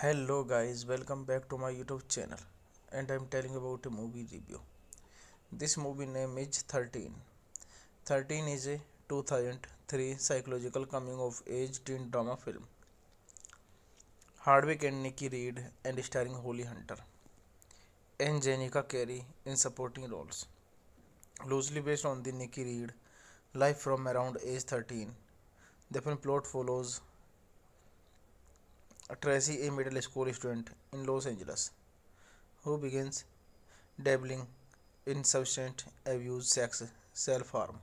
Hello guys, welcome back to my YouTube channel, and I'm telling about a movie review. This movie name is 13. 13 is a 2003 psychological coming of age teen drama film. Hardwick and Nikki Reed and starring Holly Hunter and Jenica Carey in supporting roles. Loosely based on the Nikki Reed life from around age 13. The film plot follows Tracy, a middle school student in Los Angeles, who begins dabbling in substance abuse, sex, self harm,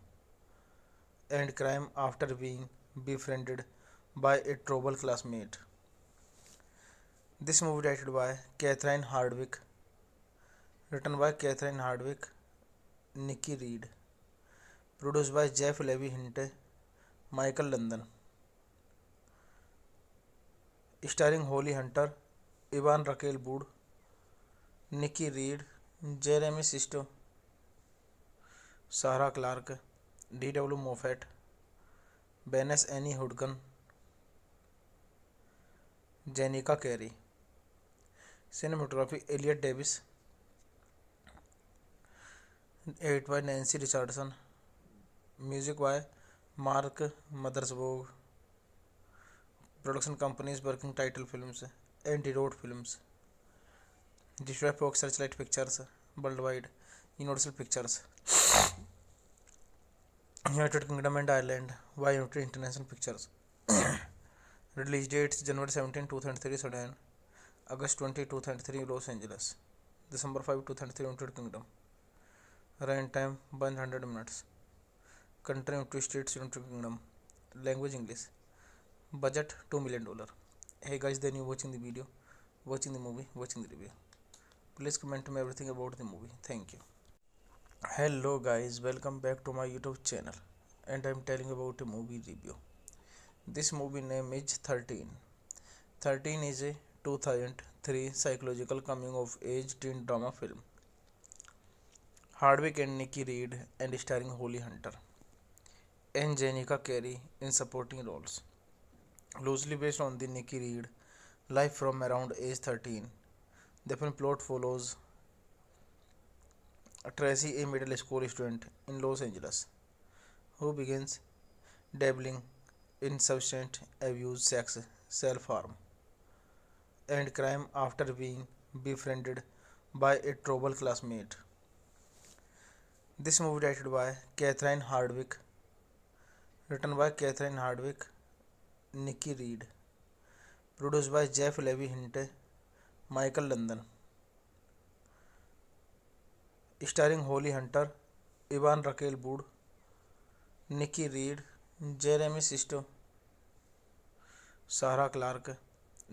and crime after being befriended by a troubled classmate. This movie directed by Catherine Hardwick, written by Catherine Hardwick, Nikki Reed, produced by Jeff Levy Hinte, Michael London, starring Holly Hunter, Ivan Raquel Wood, Nikki Reed, Jeremy Sisto, Sarah Clark, D.W. Moffat, Benes Annie Hudgen, Jenica Carey. Cinematography Elliot Davis, edited by Nancy Richardson, music by Mark Mothersbaugh, production companies Working Title Films, Antidote Films, distributed by Searchlight Pictures Worldwide, Universal Pictures, United Kingdom and Ireland by United International Pictures. Release dates January 17, 2003 Sudan, August 20, 2003 Los Angeles, December 5, 2003 United Kingdom. Run time 100 minutes. Country United States, United Kingdom. Language English. Budget $2 million. Hey guys, then you watching the video, watching the movie, watching the review. Please comment me everything about the movie. Thank you. Hello guys, welcome back to my YouTube channel, and I'm telling about a movie review. This movie name is 13. 13 is a 2003 psychological coming of age teen drama film. Hardwick and Nikki Reed and starring Holly Hunter and Jenica Carey in supporting roles. Loosely based on the Nikki Reed life from around age 13. The film plot follows Tracy, a middle school student in Los Angeles, who begins dabbling in substance abuse, sex, self harm, and crime after being befriended by a troubled classmate. This movie directed by Catherine Hardwick, written by Catherine Hardwick, Nikki Reed, produced by Jeff Levy Hinte, Michael London, starring Holly Hunter, Ivan Raquel Wood, Nikki Reed, Jeremy Sisto, Sarah Clark,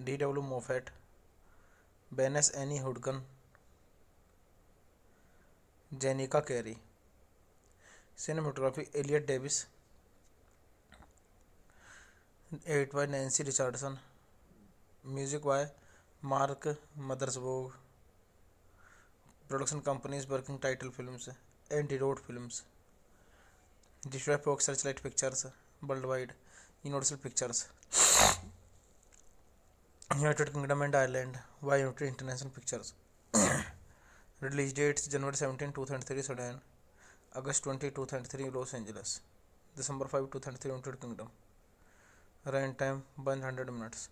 D.W. Moffat, Benes Annie Hudgen, Jenica Carey. Cinematography Elliot Davis. Edit by Nancy Richardson. Music by Mark Mothersbaugh. Production companies Working Title Films, Anti-Road Films. Distributed by Fox Searchlight Pictures Worldwide, Universal Pictures, United Kingdom and Ireland, YMT International Pictures. Release dates January 17, 2003 Sudan, August 20, 2003 Los Angeles, December 5, 2003 United Kingdom. Run time 100 minutes.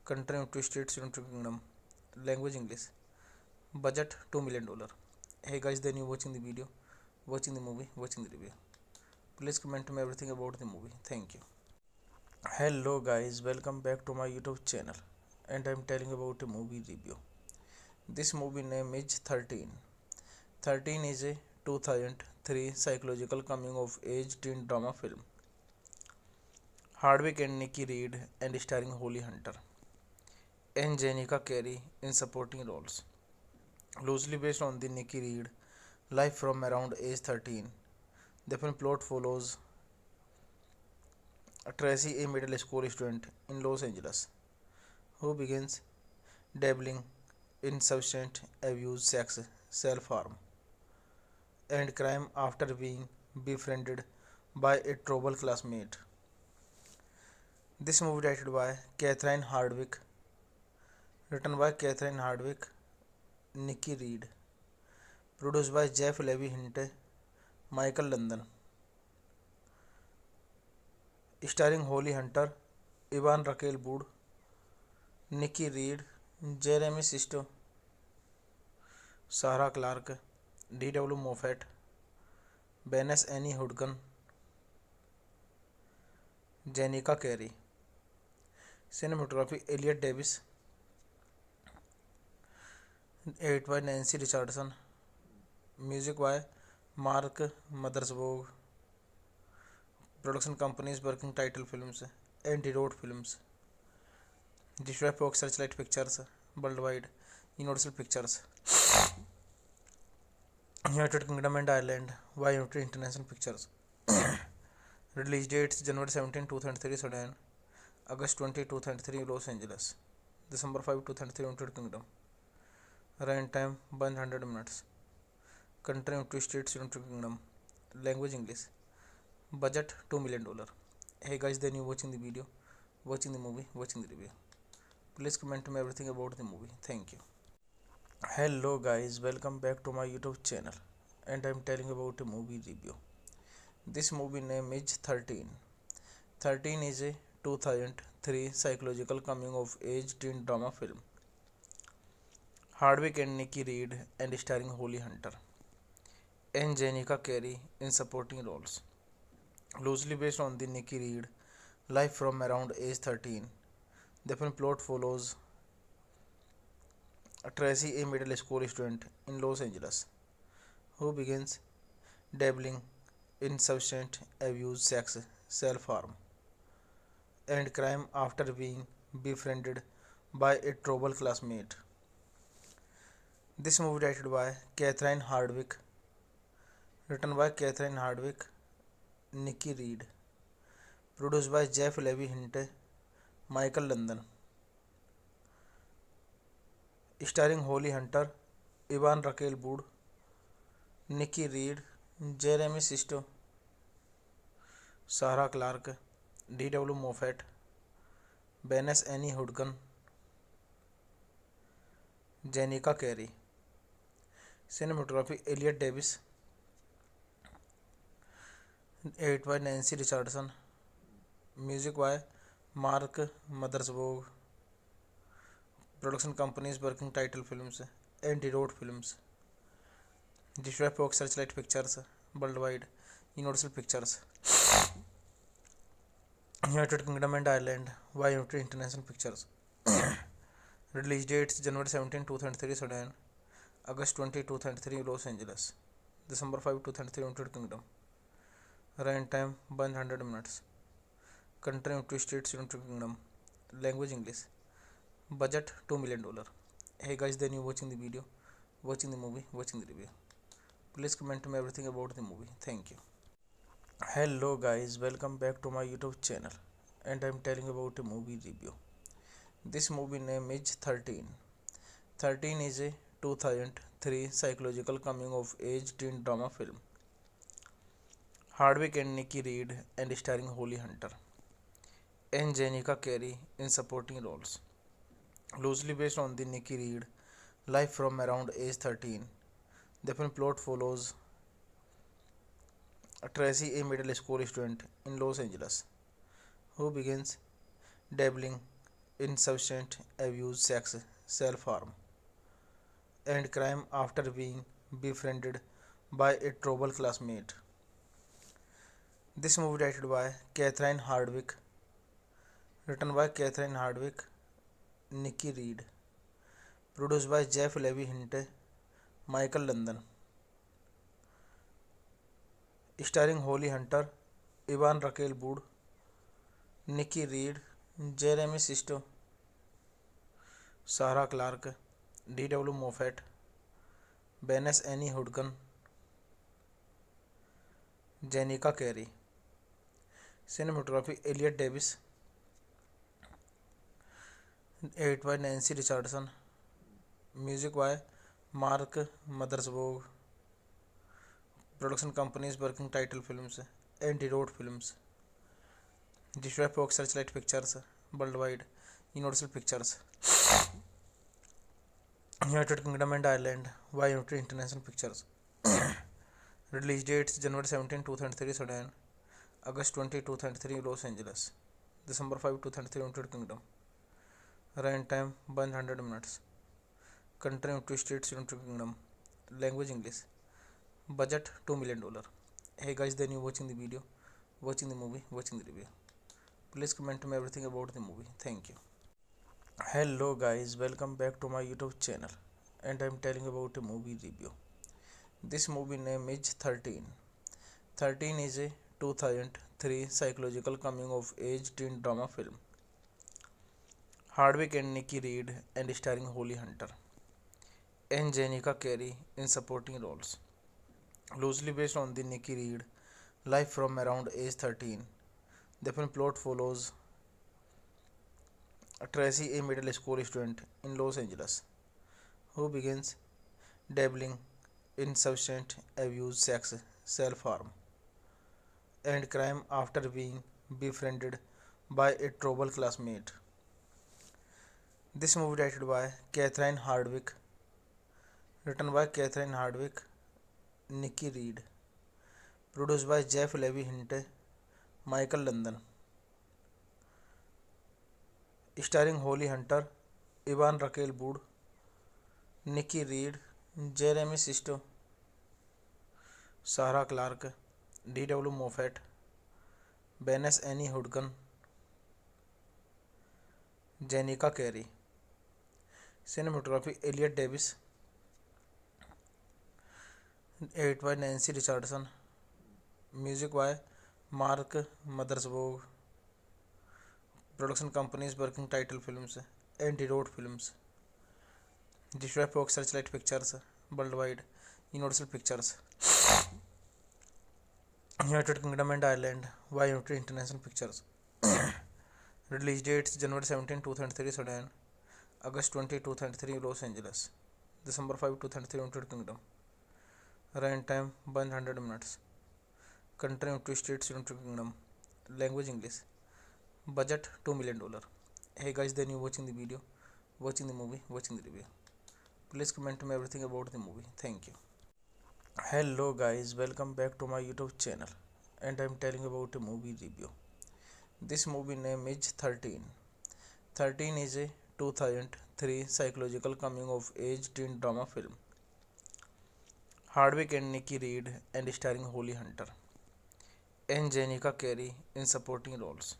Country United States, United Kingdom. Language English. Budget $2 million. Hey guys, then you watching the video, watching the movie, watching the review. Please comment me everything about the movie. Thank you. Hello guys, welcome back to my YouTube channel, and I'm telling about a movie review. This movie name is 13. 13 is a 2003 psychological coming of age teen drama film. Hardwick and Nikki Reed and starring Holly Hunter and Jenica Carey in supporting roles. Loosely based on the Nikki Reed life from around age 13, the film plot follows Tracy, a middle school student in Los Angeles, who begins dabbling in substance abuse, sex, self-harm, and crime after being befriended by a troubled classmate. This movie directed by Catherine Hardwick, written by Catherine Hardwick, Nikki Reed, produced by Jeff Levy Hinte, Michael London, starring Holly Hunter, Ivan Raquel Wood, Nikki Reed, Jeremy Sisto, Sarah Clark, D.W. Moffat, Vanessa Annie Hudgens, Jenica Carey. Cinematography Elliot Davis. Edit by Nancy Richardson. Music by Mark Mothersbaugh. Production companies Working Title Films, Anti-Road Films. Distributed by Fox Searchlight Pictures Worldwide, Universal Pictures, United Kingdom and Ireland, YMT International Pictures. Release dates January 17, 2003 Sudan, August 20, 2003 Los Angeles, December 5, 2003 United Kingdom. Run time 100 minutes. Country United States, United Kingdom. Language English. Budget $2 million. Hey guys, then you watching the video, watching the movie, watching the review. Please comment me everything about the movie. Thank you. Hello guys, welcome back to my YouTube channel, and I'm telling about a movie review. This movie name is 13. 13 is a 2003 psychological coming of age teen drama film. Hardwick and Nikki Reed and starring Holly Hunter and Jenica Carey in supporting roles. Loosely based on the Nikki Reed life from around age 13, the film plot follows Tracy, a middle school student in Los Angeles, who begins dabbling in substance abuse, sex, self-harm, and crime after being befriended by a troubled classmate. This movie directed by Catherine Hardwick, written by Catherine Hardwick, Nikki Reed, produced by Jeff Levy Hinte, Michael London, starring Holly Hunter, Ivan Raquel Wood, Nikki Reed, Jeremy Sisto, Sarah Clark, D.W. Moffat, Vanessa Annie Hudgens, Jenica Carey. Cinematography Elliot Davis. Edit by Nancy Richardson. Music by Mark Mothersbaugh. Production companies Working Title Films, Anti-Road Films. Distributed by Fox Searchlight Pictures Worldwide, Universal Pictures, United Kingdom and Ireland, YMT International Pictures. Release dates January 17, 2003 Sudan, August 20, 2003 Los Angeles, December 5, 2003 United Kingdom. Run time 100 minutes. Country United States, United Kingdom. Language English. Budget $2 million. Hey guys, then you watching the video, watching the movie, watching the review. Please comment me everything about the movie. Thank you. Hello guys, welcome back to my YouTube channel, and I'm telling about a movie review. This movie name is 13. 13 is a 2003 psychological coming of age teen drama film. Hardwick and Nikki Reed and starring Holly Hunter and Jenica Carey in supporting roles. Loosely based on the Nikki Reed life from around age 13, the film plot follows Tracy, a middle school student in Los Angeles, who begins dabbling in substance abuse, sex, self harm, and crime after being befriended by a troubled classmate. This movie directed by Catherine Hardwick, written by Catherine Hardwick, Nikki Reed, produced by Jeff Levy Hinte, Michael London, starring Holly Hunter, Ivan Raquel Wood, Nikki Reed, Jeremy Sisto, Sarah Clark, D.W. Moffat, Benes Annie Hudgen, Jenica Carey. Cinematography Elliot Davis, edited by Nancy Richardson, music by Mark Mothersbaugh. Production companies working title films, Antidote Films, distributed by Searchlight Pictures worldwide, Universal Pictures, United Kingdom and Ireland by United International Pictures. Release dates January 17, 2003 Sudan, August 20, 2003 Los Angeles, December 5, 2003 United Kingdom. Run time 100 minutes. Country United States, United Kingdom. Language English. Budget $2 million. Hey guys, then you watching the video, watching the movie, watching the review. Please comment me everything about the movie. Thank you. Hello guys, welcome back to my YouTube channel, and I'm telling about a movie review. This movie name is 13. 13 is a 2003 psychological coming of age teen drama film. Hardwick and Nikki Reed and starring Holly Hunter and Jenica Carey in supporting roles. Loosely based on the Nikki Reed life from around age 13, the film plot follows Tracy, a middle school student in Los Angeles, who begins dabbling in substance abuse, sex, self harm, and crime after being befriended by a troubled classmate. This movie directed by Catherine Hardwick, written by Catherine Hardwick, Nikki Reed, produced by Jeff Levy Hinte, Michael London, starring Holly Hunter, Ivan Raquel Wood, Nikki Reed, Jeremy Sisto, Sarah Clark, D.W. Moffat, Benes Annie Hudgen, Jenica Carey. Cinematography Elliot Davis, edited by Nancy Richardson, music by Mark Mothersbaugh. Production companies working title films, Antidote Films, distributed by Searchlight Pictures worldwide, Universal Pictures, United Kingdom and Ireland by United International Pictures. Release dates January 17, 2003 Sudan, August 20, 2003 Los Angeles, December 5, 2003 United Kingdom. Run time 100 minutes. Country United States, United Kingdom. Language English. Budget $2 million. Hey guys, then you watching the video, watching the movie, watching the review. Please comment me everything about the movie. Thank you. Hello guys, welcome back to my YouTube channel, and I'm telling about a movie review. This movie name is 13. 13 is a 2003 psychological coming of age teen drama film. Hardwick and Nikki Reed and starring Holly Hunter and Jenica Carey in supporting roles.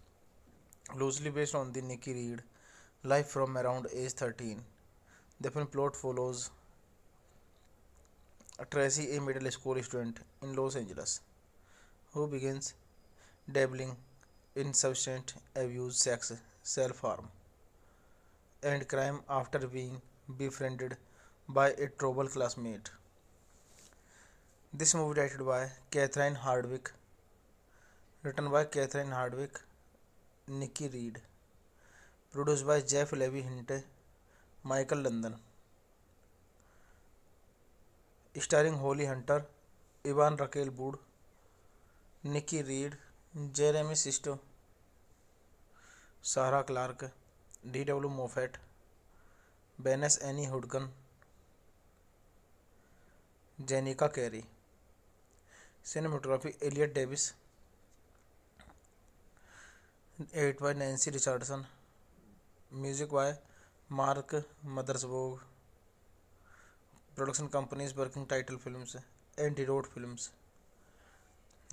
Loosely based on the Nikki Reed life from around age 13, the film plot follows Tracy, a middle school student in Los Angeles, who begins dabbling in substance abuse, sex, self harm, and crime after being befriended by a troubled classmate. This movie directed by Catherine Hardwicke, written by Catherine Hardwicke, Nikki Reed, produced by Jeff Levy Hinte, Michael London, starring Holly Hunter, Ivan Raquel Wood, Nikki Reed, Jeremy Sisto, Sarah Clark, D.W. Moffat, Benes Annie Hudgen, Jenica Carey. Cinematography Elliot Davis, edited by Nancy Richardson, music by Mark Mothersbaugh, production companies Working Title Films, Antidote Films,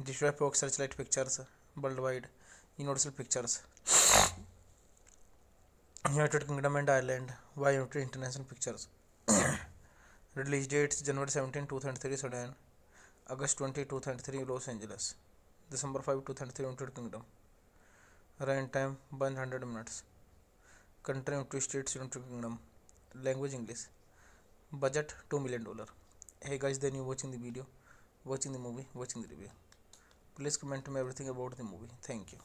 distributed by Fox Searchlight Pictures Worldwide, Universal Pictures, United Kingdom and Ireland, by United International Pictures. Release dates January 17, 2003 Sudan, August 20, 2003 Los Angeles, December 5, 2003 United Kingdom. Run time 100 minutes. Country United States, United Kingdom. Language English. Budget $2 million. Hey guys, then you watching the video, watching the movie, watching the review. Please comment me everything about the movie. Thank you.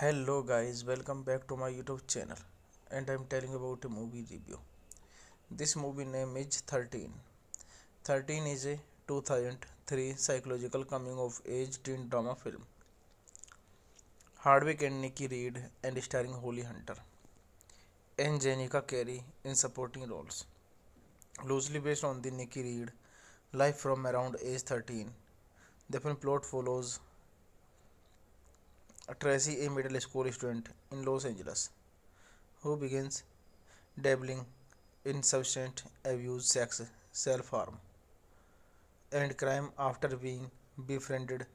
Hello guys, welcome back to my YouTube channel, and I'm telling about a movie review. This movie name is 13. 13 is a 2003 psychological coming of age teen drama film. Hardwick and Nikki Reed, and starring Holly Hunter and Jenica Carey in supporting roles. Loosely based on the Nikki Reed life from around age 13, the film plot follows Tracy, a middle school student in Los Angeles, who begins dabbling in substance abuse, sex, self-harm, and crime after being befriended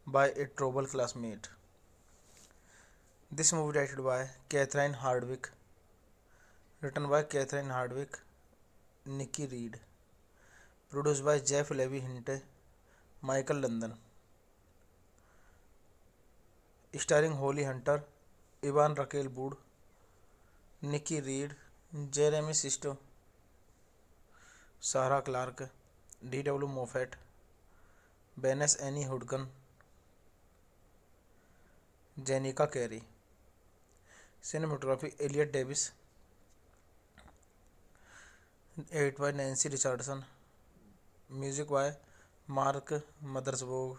by a troubled classmate. This movie directed by Catherine Hardwicke, written by Catherine Hardwicke, Nikki Reed, produced by Jeff Levy Hinte, Michael London, starring Holly Hunter, Ivan Raquel Wood, Nikki Reed, Jeremy Sisto, Sarah Clark, D.W. Moffat, Benes Annie Hudgen, Jenica Carey. Cinematography Elliot Davis, edited by Nancy Richardson, music by Mark Mothersbaugh,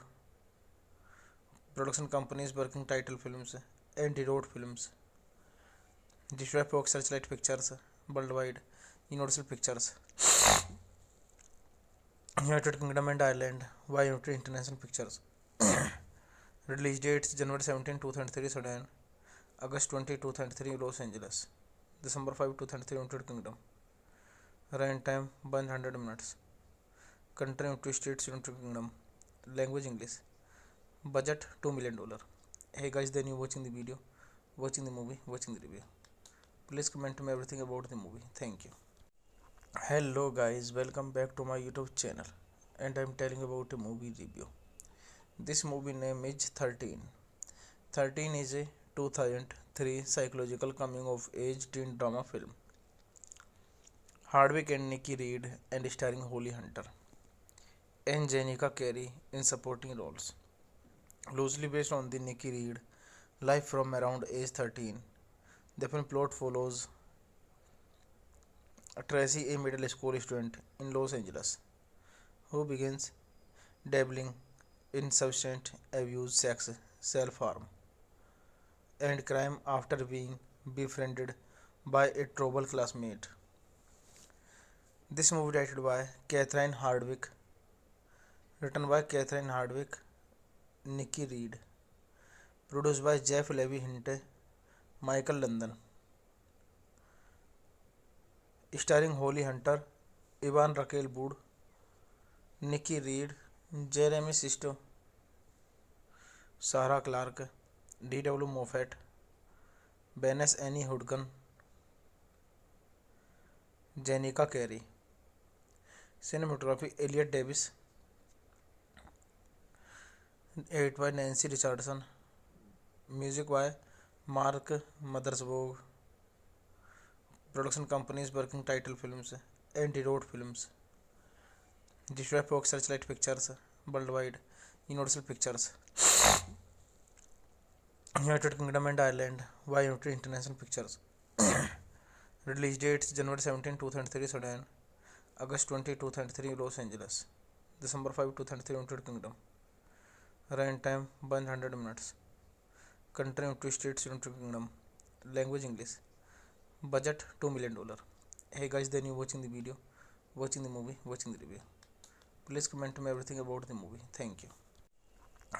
production companies Working Title Films, Antidote Films, distributed by Fox Searchlight Pictures Worldwide, Universal Pictures, United Kingdom and Ireland, by United International Pictures. Release dates January 17, 2003 Sudan, August 20, 2003 Los Angeles, December 5, 2003 United Kingdom. Run time 100 minutes. Country United States, United Kingdom. Language English. Budget $2 million. Hey guys, then you watching the video, watching the movie, watching the review. Please comment me everything about the movie. Thank you. Hello guys, welcome back to my YouTube channel, and I'm telling about a movie review. This movie name is 13. 13 is a 2003 psychological coming of age teen drama film. Hardwick and Nikki Reed, and starring Holly Hunter and Jenica Carey in supporting roles. Loosely based on the Nikki Reed life from around age 13, the film plot follows Tracy, a middle school student in Los Angeles, who begins dabbling in substance abuse, sex, self-harm, and crime after being befriended by a troubled classmate. This movie directed by Catherine Hardwicke, written by Catherine Hardwicke, Nikki Reed, produced by Jeff Levy Hinte, Michael London, starring Holly Hunter, Ivan Raquel Wood, Nikki Reed, Jeremy Sisto, Sarah Clark, D.W. Moffat, Benes Annie Hudgen, Jenica Carey. Cinematography Elliot Davis, edited by Nancy Richardson, music by Mark Mothersbaugh, production companies Working Title Films, Antidote Films, Distributed by Searchlight Pictures worldwide, Universal Pictures, United Kingdom and Ireland by United International Pictures. Release dates January 17, 2003 Sudan, August 20, 2003 Los Angeles, December 5, 2003 United Kingdom. Run time 100 minutes. Country United States, United Kingdom. Language English. Budget $2 million. Hey guys, then you watching the video, watching the movie, watching the review. Please comment me everything about the movie. Thank you.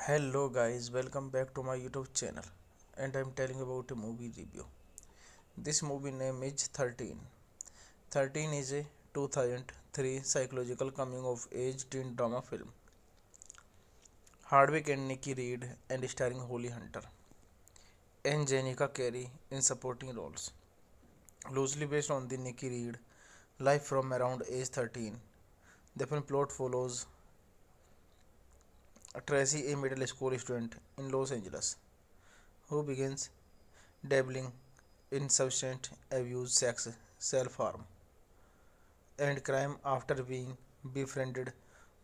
Hello guys, welcome back to my YouTube channel, and I'm telling about a movie review. This movie name is 13. 13 is a 2003 psychological coming of age teen drama film. Hardwick and Nikki Reed and starring Holly Hunter and Jenica Carey in supporting roles. Loosely based on the Nikki Reed life from around age 13, the film plot follows Tracy, a middle school student in Los Angeles, who begins dabbling in substance abuse, sex, self-harm, and crime after being befriended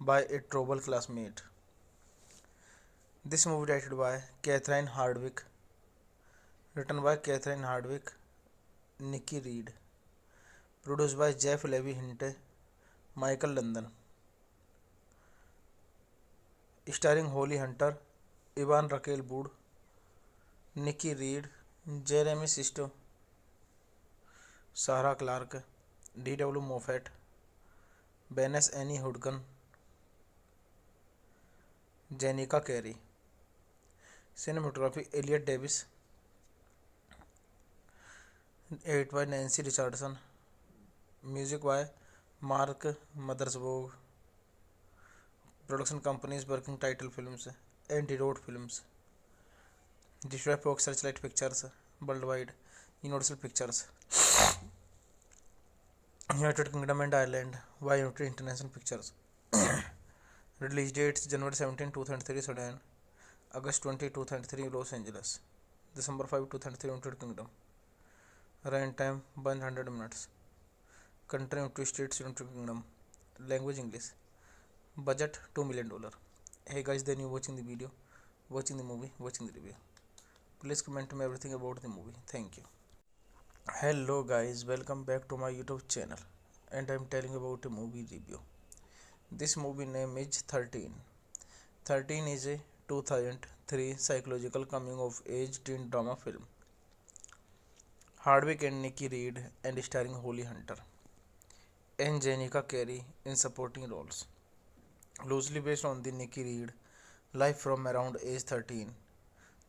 by a troubled classmate. This movie directed by Catherine Hardwick, written by Catherine Hardwick, Nikki Reed, produced by Jeff Levy Hinte, Michael London, starring Holly Hunter, Ivan Raquel Wood, Nikki Reed, Jeremy Sisto, Sarah Clark, D.W. Moffat, Vanessa Annie Hudgens, Jenica Carey. Cinematography Elliot Davis, edited by Nancy Richardson, music by Mark Mothersbaugh. Production companies Working Title Films and Road Films. Distributed by Searchlight Pictures worldwide, Universal Pictures, United Kingdom and Ireland by United International Pictures. Release dates January 17, 2003 Sudan, August 20, 2003 Los Angeles, December 5, 2003 United Kingdom. Run time 100 minutes. Country United States, United Kingdom. Language English. Budget $2 million. Hey guys, then you watching the video, watching the movie, watching the review. Please comment me everything about the movie. Thank you. Hello guys, welcome back to my YouTube channel, and I'm telling about a movie review. This movie name is 13. 13 is a 2003 psychological coming of age teen drama film. Hardwick and Nikki Reed and starring Holly Hunter and Jenica Carey in supporting roles. Loosely based on the Nikki Reed life from around age 13,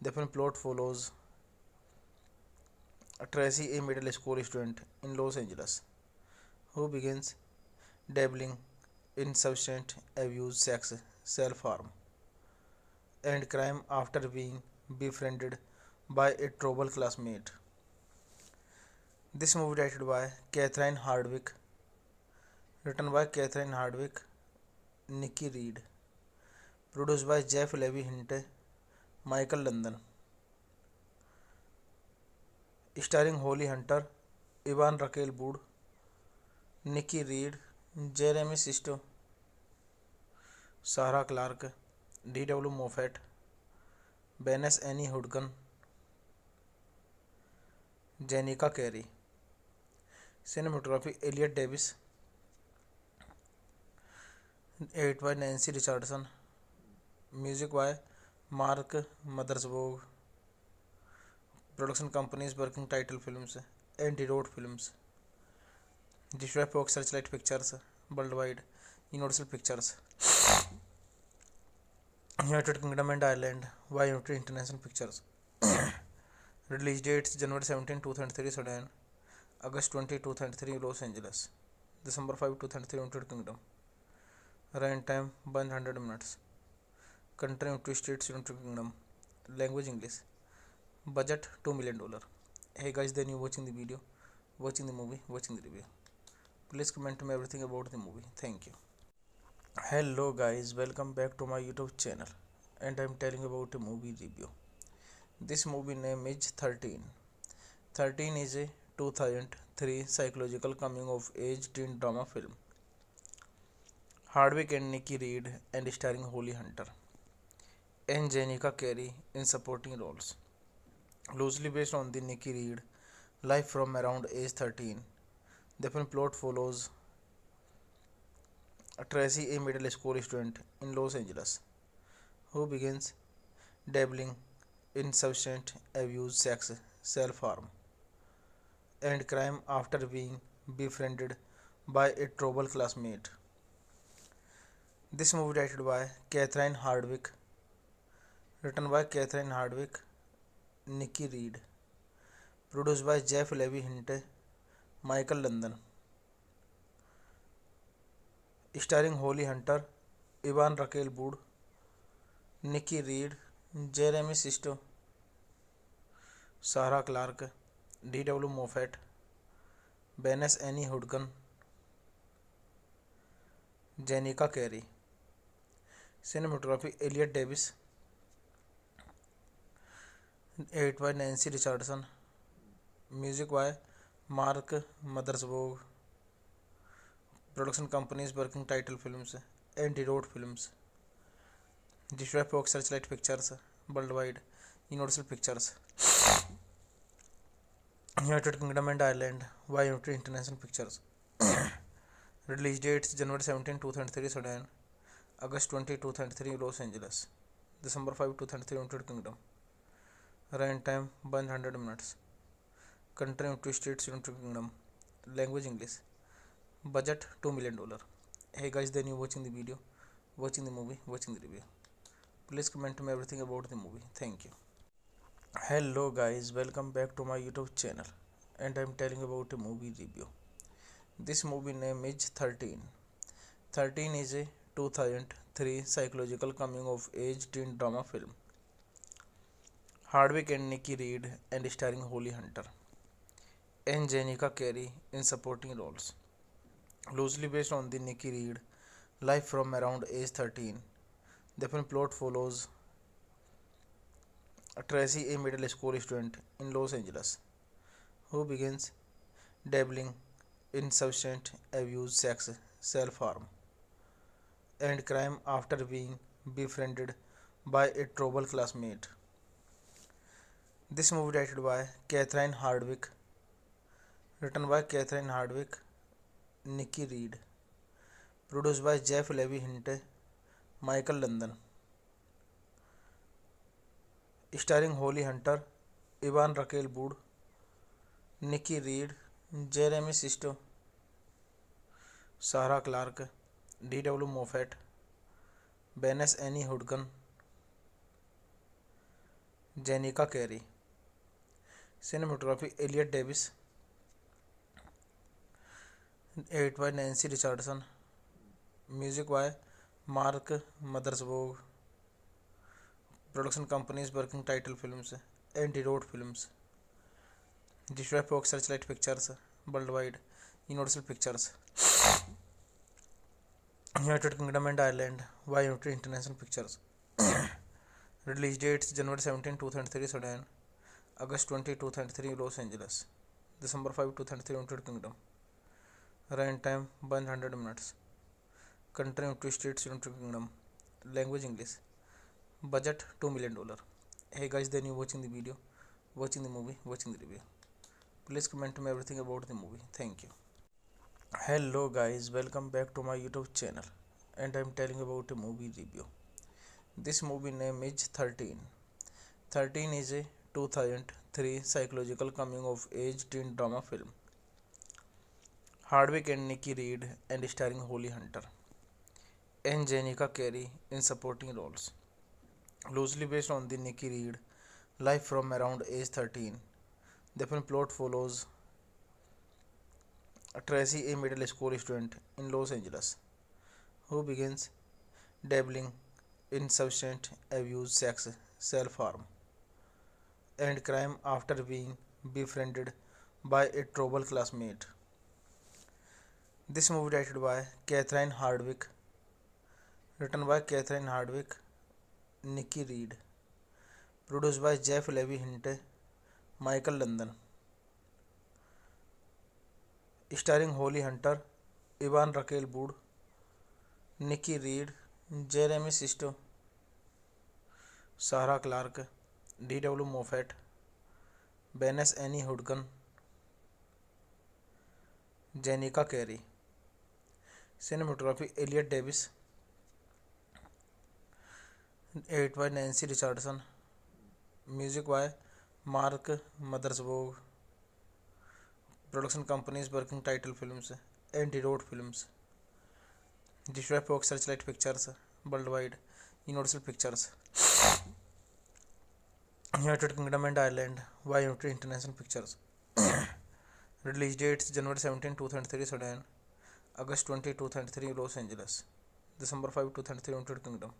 the film plot follows Tracy, a middle school student in Los Angeles, who begins dabbling in substance abuse, sex, self-harm, and crime after being befriended by a troubled classmate. This movie directed by Catherine Hardwick, written by Catherine Hardwick, Nikki Reed, produced by Jeff Levy Hinte, Michael London, starring Holly Hunter, Ivan Raquel Wood, Nikki Reed, Jeremy Sisto, Sarah Clark, D.W. Moffat, Vanessa Annie Hudgens, Jenica Carey. Cinematography Elliot Davis, edited by Nancy Richardson, music by Mark Mothersbaugh. Production companies Working Title Films and Road Films. Distributed by Searchlight Pictures worldwide, Universal Pictures, United Kingdom and Ireland by United International Pictures. Release dates January 17, 2003 Sudan, August 20, 2003 Los Angeles, December 5, 2003 United Kingdom. Run time 100 minutes. Country United States, United Kingdom. Language English. Budget $2 million. Hey guys, then you watching the video, watching the movie, watching the review. Please comment me everything about the movie. Thank you. Hello guys, welcome back to my YouTube channel, and I'm telling about a movie review. This movie name is 13. 13 is a 2003 psychological coming of age teen drama film. Hardwick and Nikki Reed, and starring Holly Hunter and Jenica Carey in supporting roles. Loosely based on the Nikki Reed life from around age 13, the film plot follows Tracy, a middle school student in Los Angeles, who begins dabbling in substance abuse, sex, self-harm, and crime after being befriended by a troubled classmate. This movie directed by Catherine Hardwick, written by Catherine Hardwick, Nikki Reed, produced by Jeff Levy Hinte, Michael London, starring Holly Hunter, Ivan Raquel Wood, Nikki Reed, Jeremy Sisto, Sarah Clark, D.W. Moffat, Benes Annie Hudgen, Jenica Carey. Cinematography Elliot Davis, edit by Nancy Richardson, music by Mark Mothersbaugh. Production companies Working Title Films, Antidote Films, distributed by Searchlight Pictures Worldwide, Universal Pictures, United Kingdom and Ireland, YUT International Pictures. Release dates January 17, 2003 Sudan, August 20, 2003 Los Angeles, December 5, 2003 United Kingdom. Run time 100 minutes. Country United States, United Kingdom. Language English. Budget $2 million. Hey guys, then you watching the video, watching the movie, watching the review. Please comment to me everything about the movie. Thank you. Hello guys, welcome back to my YouTube channel, and I'm telling about a movie review. This movie name is 13. 13 is a 2003 psychological coming of age teen drama film. Hardwick and Nikki Reed, and starring Holly Hunter and Jenica Carey in supporting roles. Loosely based on the Nikki Reed life from around age 13, the film plot follows Tracy, a middle school student in Los Angeles, who begins dabbling in substance abuse, sex, self-harm, and crime after being befriended by a troubled classmate. This movie directed by Catherine Hardwick, written by Catherine Hardwick, Nikki Reed, produced by Jeff Levy Hinte, Michael London, starring Holly Hunter, Ivan Raquel Wood, Nikki Reed, Jeremy Sisto, Sarah Clark, D.W. Moffat, Benes Annie Hudgen, Jenica Carey. Cinematography Elliot Davis, edit by Nancy Richardson, music by Mark Mothersbaugh. Production companies Working Title Films, Antidote Films, distributed by Searchlight Pictures Worldwide, Universal Pictures, United Kingdom and Ireland, YUT International Pictures. Release dates January 17, 2003 Sudan, August 20, 2003 Los Angeles, December 5, 2003 United Kingdom. Run time 100 minutes. Country United States, United Kingdom. Language English. Budget $2 million. Hey guys, then you watching the video, watching the movie, watching the review. Please comment to me everything about the movie. Thank you. Hello guys, welcome back to my YouTube channel, and I'm telling about a movie review. This movie name is 13. 13 is a 2003 psychological coming of age teen drama film. Hardwick and Nikki Reed, and starring Holly Hunter and Jenica Carey in supporting roles. Loosely based on the Nikki Reed life from around age 13, the film plot follows Tracy, a middle school student in Los Angeles, who begins dabbling in substance abuse, sex, self-harm, and crime after being befriended by a troubled classmate. This movie directed by Catherine Hardwick, written by Catherine Hardwick, Nikki Reed, produced by Jeff Levy Hinte, Michael London, starring Holly Hunter, Ivan Raquel Wood, Nikki Reed, Jeremy Sisto, Sarah Clark, D.W. Moffat, Benes Annie Hudgen, Jenica Carey. Cinematography Elliot Davis, edited by Nancy Richardson, music by Mark Mothersbaugh, production companies Working Title Films, Anti-Road Films, distributed by Fox Searchlight Pictures Worldwide, Universal Pictures, United Kingdom and Ireland, by United International Pictures. Release dates January 17, 2003 Sudan, August 20, 2003 Los Angeles, December 5, 2003 United Kingdom.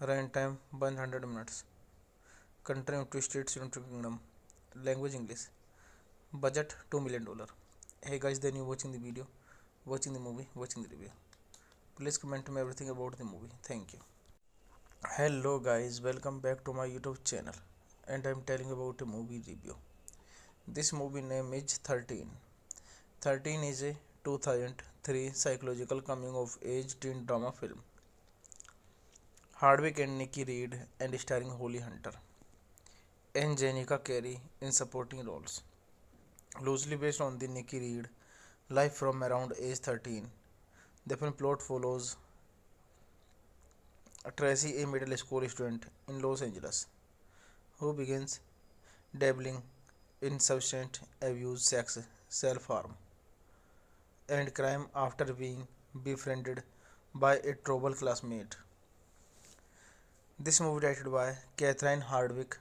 Run time 100 minutes. Country United States, United Kingdom. Language English. Budget $2 million. Hey guys, then you watching the video, watching the movie, watching the review. Please comment me everything about the movie. Thank you. Hello guys, welcome back to my YouTube channel, and I'm telling about a movie review. This movie name is 13. 13 is a 2003 psychological coming of age teen drama film. Hardwick and Nikki Reed and starring Holly Hunter and Jenica Carey in supporting roles. Loosely based on the Nikki Reed life from around age 13, the film plot follows Tracy, a middle school student in Los Angeles, who begins dabbling in substance abuse, sex, self-harm, and crime after being befriended by a troubled classmate. This movie directed by Catherine Hardwick,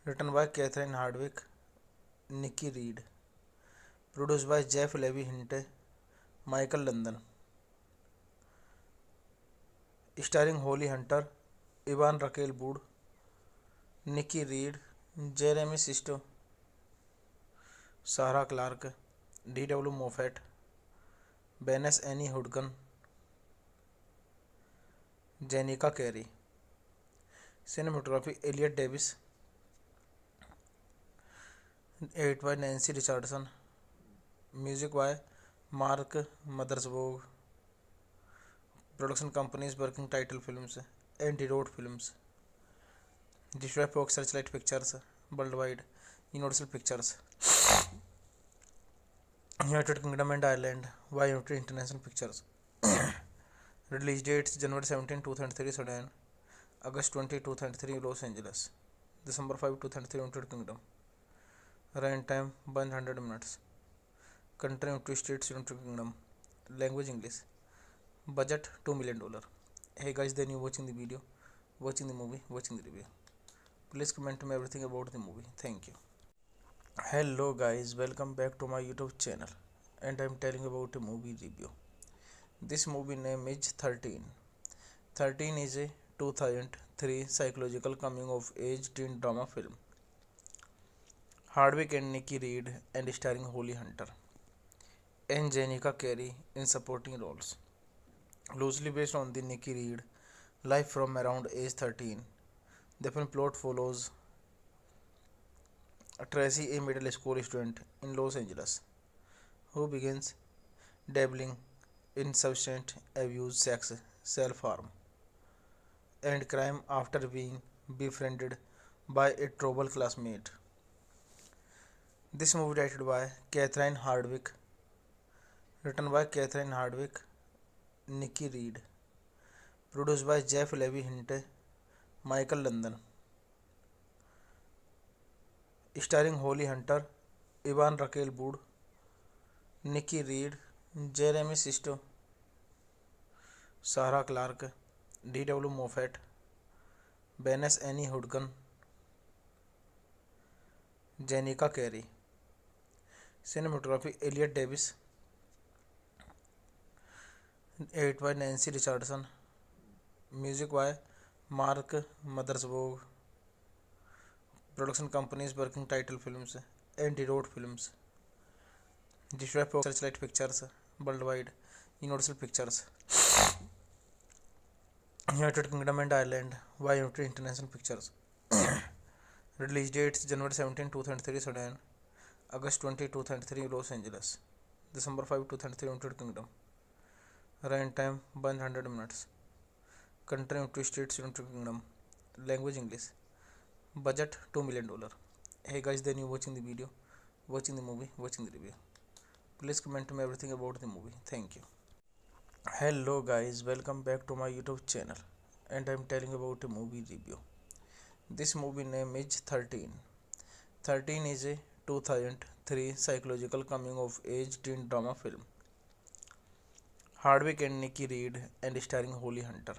written by Catherine Hardwick, Nikki Reed, produced by Jeff Levy Hinte, Michael London, starring Holly Hunter, Ivan Raquel Wood, Nikki Reed, Jeremy Sisto, Sarah Clark, D.W. Moffat, Benes Annie Hudgen, Jenica Carey. Cinematography Elliot Davis, edited by Nancy Richardson, music by Mark Mothersbaugh, production companies Working Title Films, Anti-Road Films, distributed by Fox Searchlight Pictures Worldwide, Universal Pictures, United Kingdom and Ireland, by United International Pictures. Release dates January 17, 2003 Sudan, August 20, 2003 Los Angeles, December 5, 2003 United Kingdom. Run time 100 minutes. Country United States, United Kingdom. Language English. Budget $2 million. Hey guys, then you watching the video, watching the movie, watching the review. Please comment me everything about the movie. Thank you. Hello guys, welcome back to my YouTube channel, and I'm telling about a movie review. This movie name is 13. 13 is a 2003 psychological coming of age teen drama film. Hardwick and Nikki Reed and starring Holly Hunter and Jenica Carey in supporting roles. Loosely based on the Nikki Reed life from around age 13, the film plot follows Tracy, a middle school student in Los Angeles, who begins dabbling in substance abuse, sex, self-harm, and crime after being befriended by a troubled classmate. This movie directed by Catherine Hardwick, written by Catherine Hardwick, Nikki Reed, produced by Jeff Levy Hinte, Michael London, starring Holly Hunter, Ivan Raquel Wood, Nikki Reed, Jeremy Sisto, Sarah Clark, D.W. Moffat, Benes Annie Hudgen, Jenica Carey. Cinematography Elliot Davis, edited by Nancy Richardson, music by Mark Mothersbaugh, production companies Working Title Films, Anti-Road Films, distributed by Searchlight Pictures Worldwide, Universal Pictures, United Kingdom and Ireland, by United International Pictures. Release dates January 17, 2003 Sudan, August 20, 2003 Los Angeles, December 5, 2003 United Kingdom. Run time 100 minutes. Country United States, United Kingdom. Language English. Budget $2 million. Hey guys, then you watching the video, watching the movie, watching the review. Please comment to me everything about the movie. Thank you. Hello guys, welcome back to my YouTube channel, and I'm telling about a movie review. This movie name is 13. 13 is a 2003 psychological coming of age teen drama film. Hardwick and Nikki Reed and starring Holly Hunter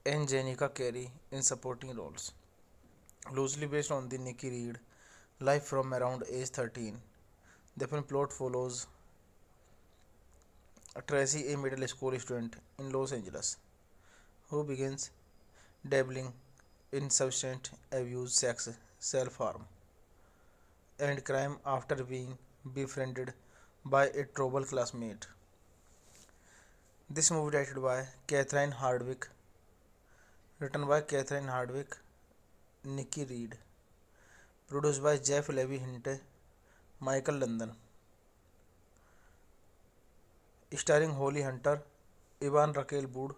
and Jenica Carey in supporting roles. Loosely based on the Nikki Reed life from around age 13, the film plot follows Tracy, a middle school student in Los Angeles, who begins dabbling in substance abuse, sex, self-harm, and crime after being befriended by a troubled classmate. This movie directed by Catherine Hardwick, written by Catherine Hardwick, Nikki Reed, produced by Jeff Levy Hinte, Michael London, starring Holly Hunter, Ivan Raquel Wood,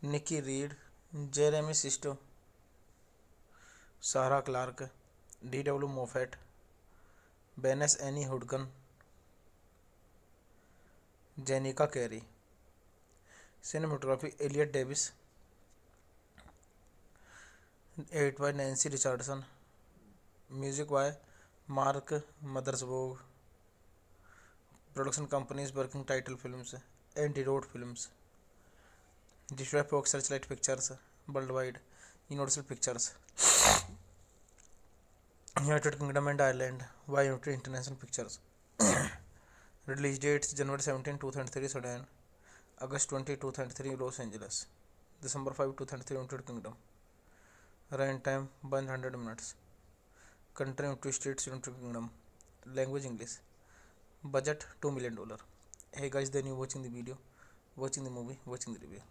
Nikki Reed, Jeremy Sisto, Sarah Clark, D.W. Moffat, Benes Annie Hudgen, Jenica Carey. Cinematography Elliot Davis, edited by Nancy Richardson, music by Mark Mothersbaugh. Production companies working title films, Anti-Road Films, distributed by Searchlight Pictures worldwide, Universal Pictures, United Kingdom and Ireland by United International Pictures. Release dates January 17, 2003 Sudan, August 20, 2003 Los Angeles, December 5, 2003 United Kingdom. Run time 100 minutes. Country United States, United Kingdom. Language English. Budget $2 million. Hey guys, then you watching the video, watching the movie, watching the review.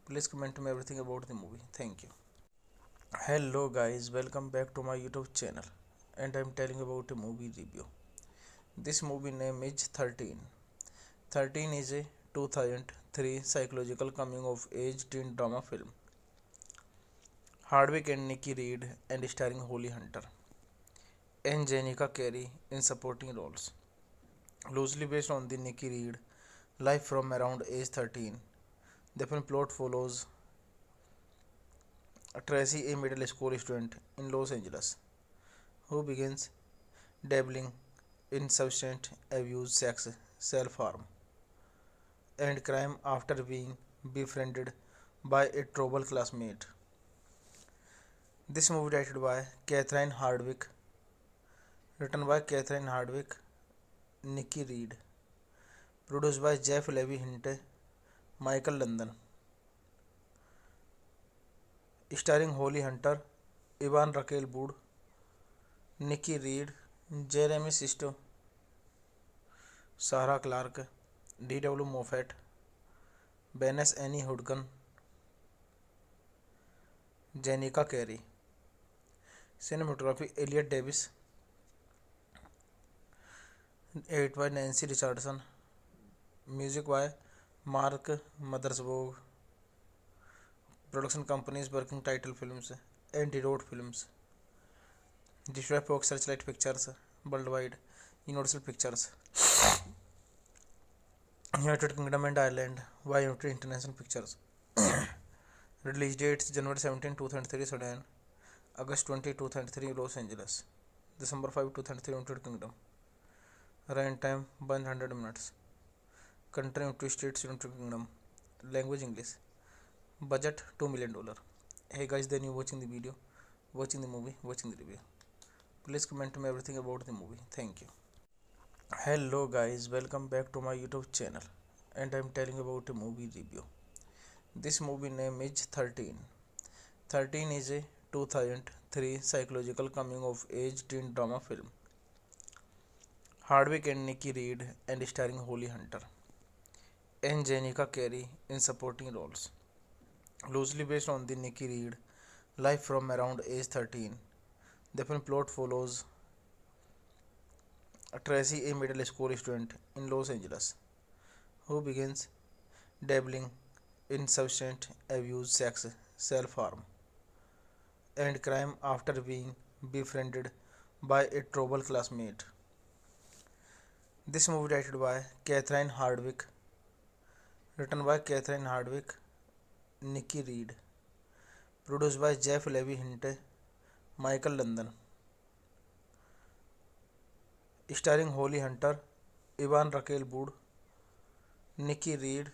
Please comment to me everything about the movie. Thank you. Hello guys, welcome back to my YouTube channel, and I'm telling about a movie review. This movie name is 13. 13 is a 2003 psychological coming of age teen drama film. Hardwick and Nikki Reed and starring Holly Hunter and Jenica Carey in supporting roles. Loosely based on the Nikki Reed life from around age 13, the film plot follows Tracy, a middle school student in Los Angeles, who begins dabbling in substance abuse, sex, self-harm, and crime after being befriended by a troubled classmate. This movie directed by Catherine Hardwick, written by Catherine Hardwick, Nikki Reed, produced by Jeff Levy Hinte, Michael London, starring Holly Hunter, Ivan Raquel Wood, Nikki Reed, Jeremy Sisto, Sarah Clark, D.W. Moffat, Benes Annie Hudgen, Jenica Carey. Cinematography Elliot Davis, edited by Nancy Richardson, music by Mark Mothersbaugh. Production companies working title films, Anti-Road Films, distributed by Searchlight Pictures worldwide, Universal Pictures, United Kingdom and Ireland by United International Pictures. Release dates January 17, 2003 Sudan, August 20, 2003 Los Angeles, December 5, 2003 United Kingdom. Run time 100 minutes. Country United States, United Kingdom. Language English. Budget $2 million. Hey guys, then you watching the video, watching the movie, watching the review. Please comment to me everything about the movie. Thank you. Hello guys, welcome back to my YouTube channel, and I'm telling about a movie review. This movie name is 13. 13 is a 2003 psychological coming of age teen drama film. Hardwick and Nikki Reed and starring Holly Hunter and Jenica Carey in supporting roles. Loosely based on the Nikki Reed life from around age 13, the film plot follows Tracy, a middle school student in Los Angeles, who begins dabbling in substance abuse, sex, self-harm, and crime after being befriended by a troubled classmate. This movie directed by Catherine Hardwicke, written by Catherine Hardwicke, Nikki Reed, produced by Jeff Levy Hinte, Michael London, starring Holly Hunter, Ivan Raquel Wood, Nikki Reed,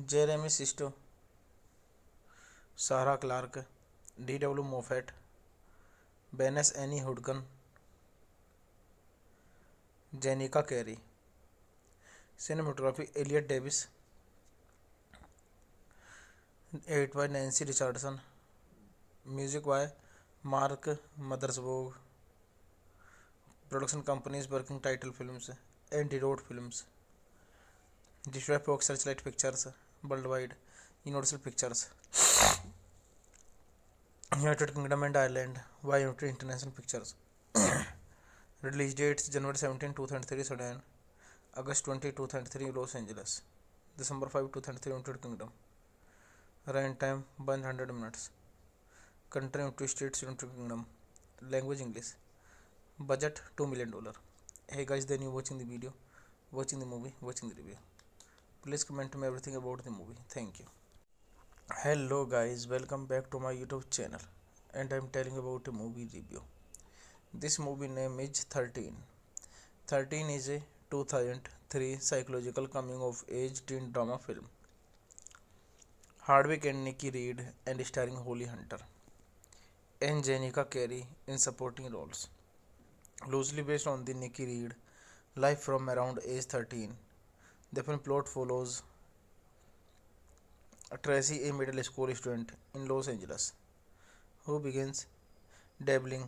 Jeremy Sisto, Sarah Clark, D.W. Moffat, Benes Annie Hudgen, Jenica Carey. Cinematography Elliot Davis, edited by Nancy Richardson, music by Mark Mothersbaugh, production companies Working Title Films, Antidote Films, distributed by Fox Searchlight Pictures Worldwide, Universal Pictures, United Kingdom and Ireland, YMT International Pictures. Release dates January 17, 2003, Sudan, August 20, 2003, Los Angeles, December 5, 2003, United Kingdom. Run time 100 minutes. Country United States, United Kingdom. Language English. Budget $2 million. Hey guys, then you watching the video, watching the movie, watching the review. Please comment me everything about the movie. Thank you. Hello guys, welcome back to my YouTube channel, and I'm telling about a movie review. This movie name is 13. 13 is a 2003 psychological coming of age teen drama film. Hardwick and Nikki Reed, and starring Holly Hunter and Jenica Carey in supporting roles. Loosely based on the Nikki Reed life from around age 13, the film plot follows Tracy, a middle school student in Los Angeles, who begins dabbling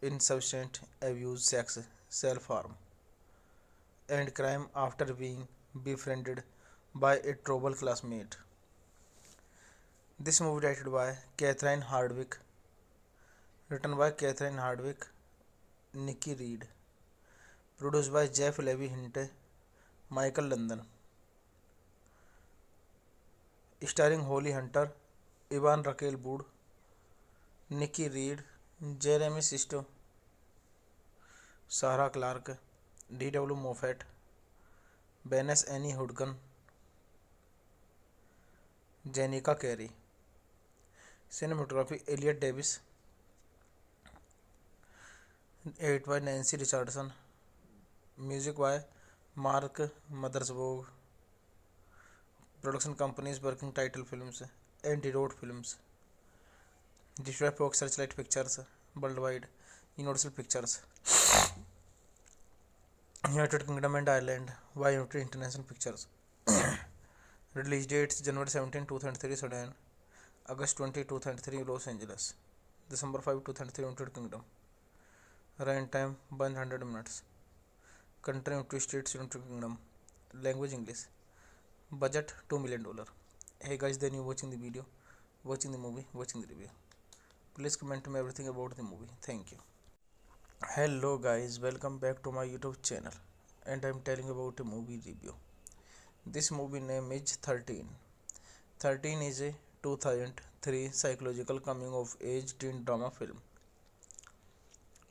in substance abuse, sex, self-harm, and crime after being befriended by a troubled classmate. This movie directed by Catherine Hardwicke, written by Catherine Hardwicke, Nikki Reed, produced by Jeff Levy Hinte, Michael London, starring Holly Hunter, Ivan Raquel Wood, Nikki Reed, Jeremy Sisto, Sarah Clark, D.W. Moffat, Benes Annie Hudgen, Jenica Carey. Cinematography Elliot Davis, edited by Nancy Richardson, music by Mark Mothersbaugh, production companies Working Title Films, Antidote Films, distributed by Fox Searchlight Pictures Worldwide, Universal Pictures, United Kingdom and Ireland, YMT International Pictures. Release dates January 17, 2003, Sudan, August 20, 2003, Los Angeles, December 5, 2003, United Kingdom. Run time 100 minutes. Country United States, United Kingdom. Language English. Budget $2 million. Hey guys, then you watching the video, watching the movie, watching the review. Please comment me everything about the movie. Thank you. Hello guys, welcome back to my YouTube channel, and I'm telling about a movie review. This movie name is 13. 13 is a 2003 psychological coming of age teen drama film.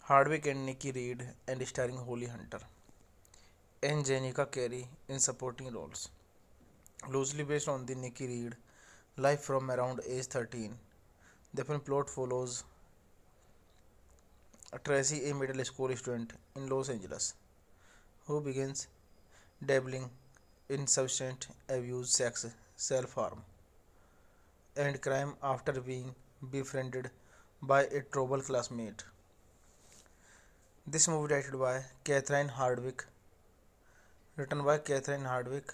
Hardwick and Nikki Reed, and starring Holly Hunter and Jenica Carey in supporting roles. Loosely based on the Nikki Reed life from around age 13, the film plot follows Tracy, a middle school student in Los Angeles, who begins dabbling in substance abuse, sex, self-harm, and crime after being befriended by a troubled classmate. This movie directed by Catherine Hardwicke, written by Catherine Hardwicke,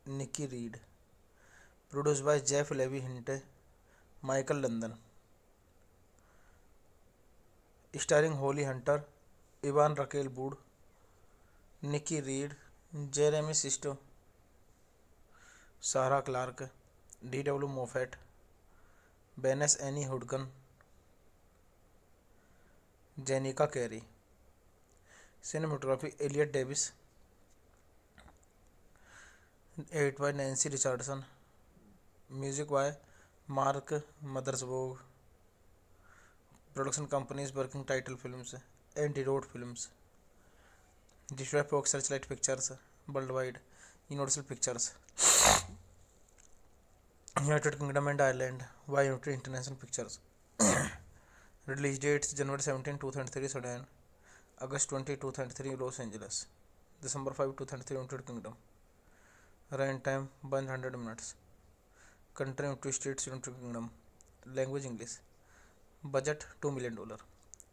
Nikki Reed, produced by Jeff Levy Hinte, Michael London, starring Holly Hunter, Ivan Raquel Wood, Nikki Reed, Jeremy Sisto, Sarah Clark, D.W. Moffat, Benes Annie Hudgen, Jenica Carey. Cinematography Elliot Davis, 8 by Nancy Richardson. Music by Mark Mothersbaugh. Production companies working title films, Anti-Road Films, distributed by Searchlight Pictures worldwide, Universal Pictures, United Kingdom and Ireland, by United International Pictures. Release dates January 17, 2003 Sudan, August 20, 2003 Los Angeles, December 5, 2003 United Kingdom. Run time 100 minutes. Country United States, United Kingdom. Language English. Budget $2 million.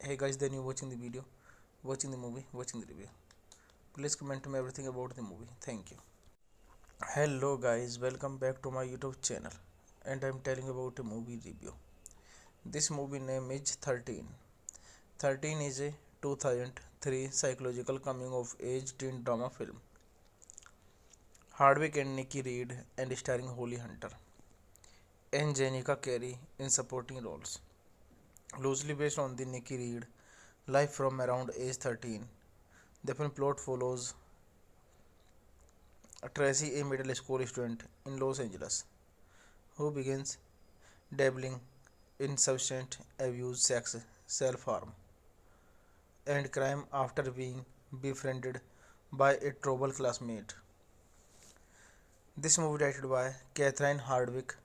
Hey guys, then you watching the video, watching the movie, watching the review. Please comment to me everything about the movie. Thank you. Hello guys, welcome back to my YouTube channel, and I'm telling about a movie review. This movie name is 13. 13 is a 2003 psychological coming of age teen drama film. Hardwick and Nikki Reed and starring Holly Hunter and Jenica Carey in supporting roles. Loosely based on the Nikki Reed life from around age 13, the film plot follows Tracy, a middle school student in Los Angeles, who begins dabbling in substance abuse, sex, self-harm, and crime after being befriended by a troubled classmate. This movie directed by Catherine Hardwick,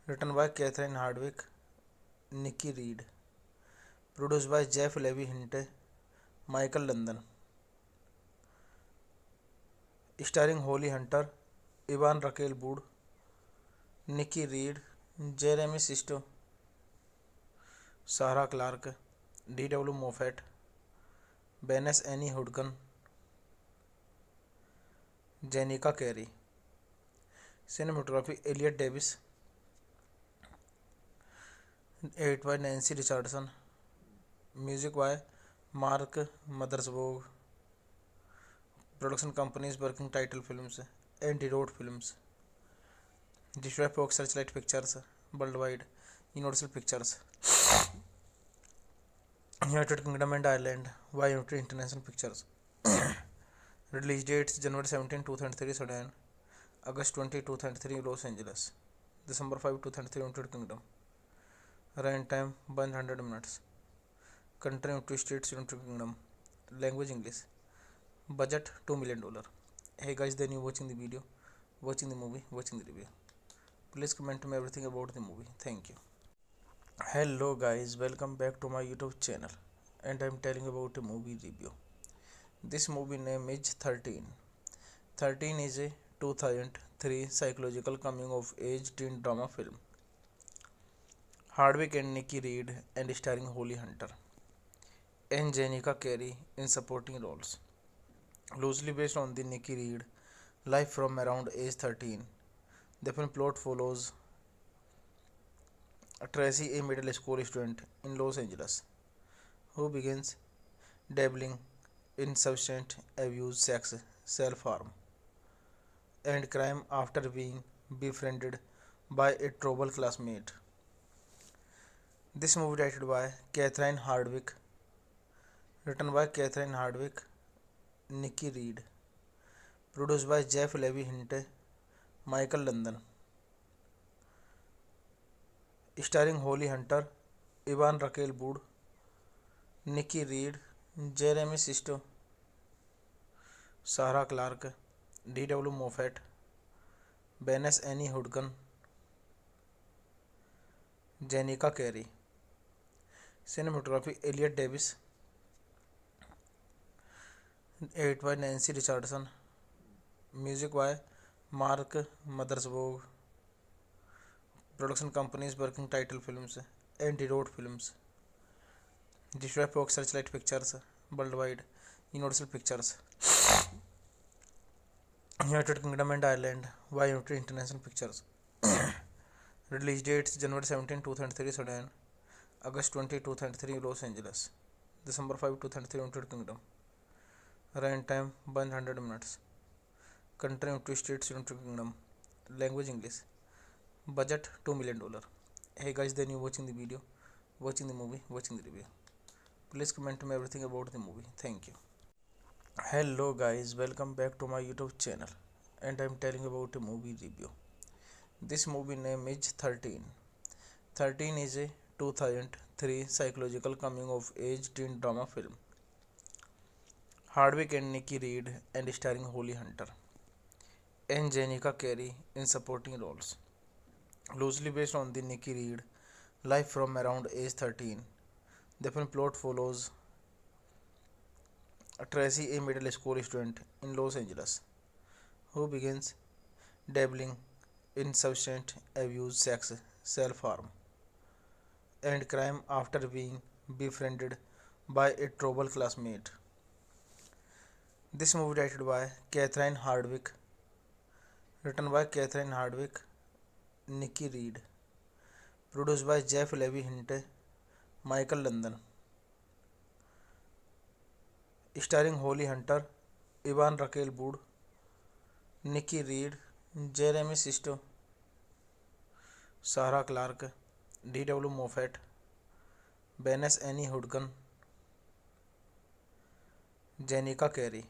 written by Catherine Hardwick, Nikki Reed, produced by Jeff Levy Hinte, Michael London, starring Holly Hunter, Ivan Raquel Wood, Nikki Reed, Jeremy Sisto, Sarah Clark, D.W. Moffat, Benes Annie Hudgen, Jenica Carey. Cinematography Elliot Davis. 8 by Nancy Richardson. Music by Mark Mothersbaugh. Production companies working title films, Anti-Road Films, distributed by Searchlight Pictures worldwide, Universal Pictures, United Kingdom and Ireland, by United International Pictures. Release dates January 17, 2003 Sudan, August 20, 2003 Los Angeles, December 5, 2003 United Kingdom. Run time 100 minutes. Country United States, United Kingdom. Language English. Budget $2 million. Hey guys, then you watching the video, watching the movie, watching the review. Please comment to me everything about the movie. Thank you. Hello guys, welcome back to my YouTube channel, and I'm telling about a movie review. This movie name is 13. 13 is a 2003 psychological coming of age teen drama film. Hardwick and Nikki Reed and starring Holly Hunter and Jenica Carey in supporting roles. Loosely based on the Nikki Reed life from around age 13, the film plot follows Tracy, a middle school student in Los Angeles, who begins dabbling in substance abuse, sex, self-harm, and crime after being befriended by a troubled classmate. This movie directed by Catherine Hardwick, written by Catherine Hardwick, Nikki Reed, produced by Jeff Levy Hinte, Michael London, starring Holly Hunter, Ivan Raquel Wood, Nikki Reed, Jeremy Sisto, Sarah Clark, D.W. Moffat, Benes Annie Hudgen, Jenica Carey. Cinematography Elliot Davis. 8 by Nancy Richardson. Music by Mark Mothersbaugh. Production companies working title films, Anti-Road Films, distributed by Searchlight Pictures worldwide, Universal Pictures, United Kingdom and Ireland, by United International Pictures. Release dates January 17, 2003 Sudan, August 20, 2003 Los Angeles, December 5, 2003 United Kingdom. Run time 100 minutes. Country United States, United Kingdom. Language English. Budget $2 million. Hey guys, then you watching the video, watching the movie, watching the review. Please comment to me everything about the movie. Thank you. Hello guys, welcome back to my YouTube channel, and I'm telling about a movie review. This movie name is 13. 13 is a 2003 psychological coming of age teen drama film. Hardwick and Nikki Reed and starring Holly Hunter and Jenica Carey in supporting roles. Loosely based on the Nikki Reed life from around age 13, the film plot follows Tracy, a middle school student in Los Angeles, who begins dabbling in substance abuse, sex, self-harm, and crime after being befriended by a troubled classmate. This movie directed by Catherine Hardwick, written by Catherine Hardwick, Nikki Reed, produced by Jeff Levy Hinte, Michael London, starring Holly Hunter, Ivan Raquel Wood, Nikki Reed, Jeremy Sisto, Sarah Clark, D.W. Moffat, Benes Annie Hudgen, Jenica Carey.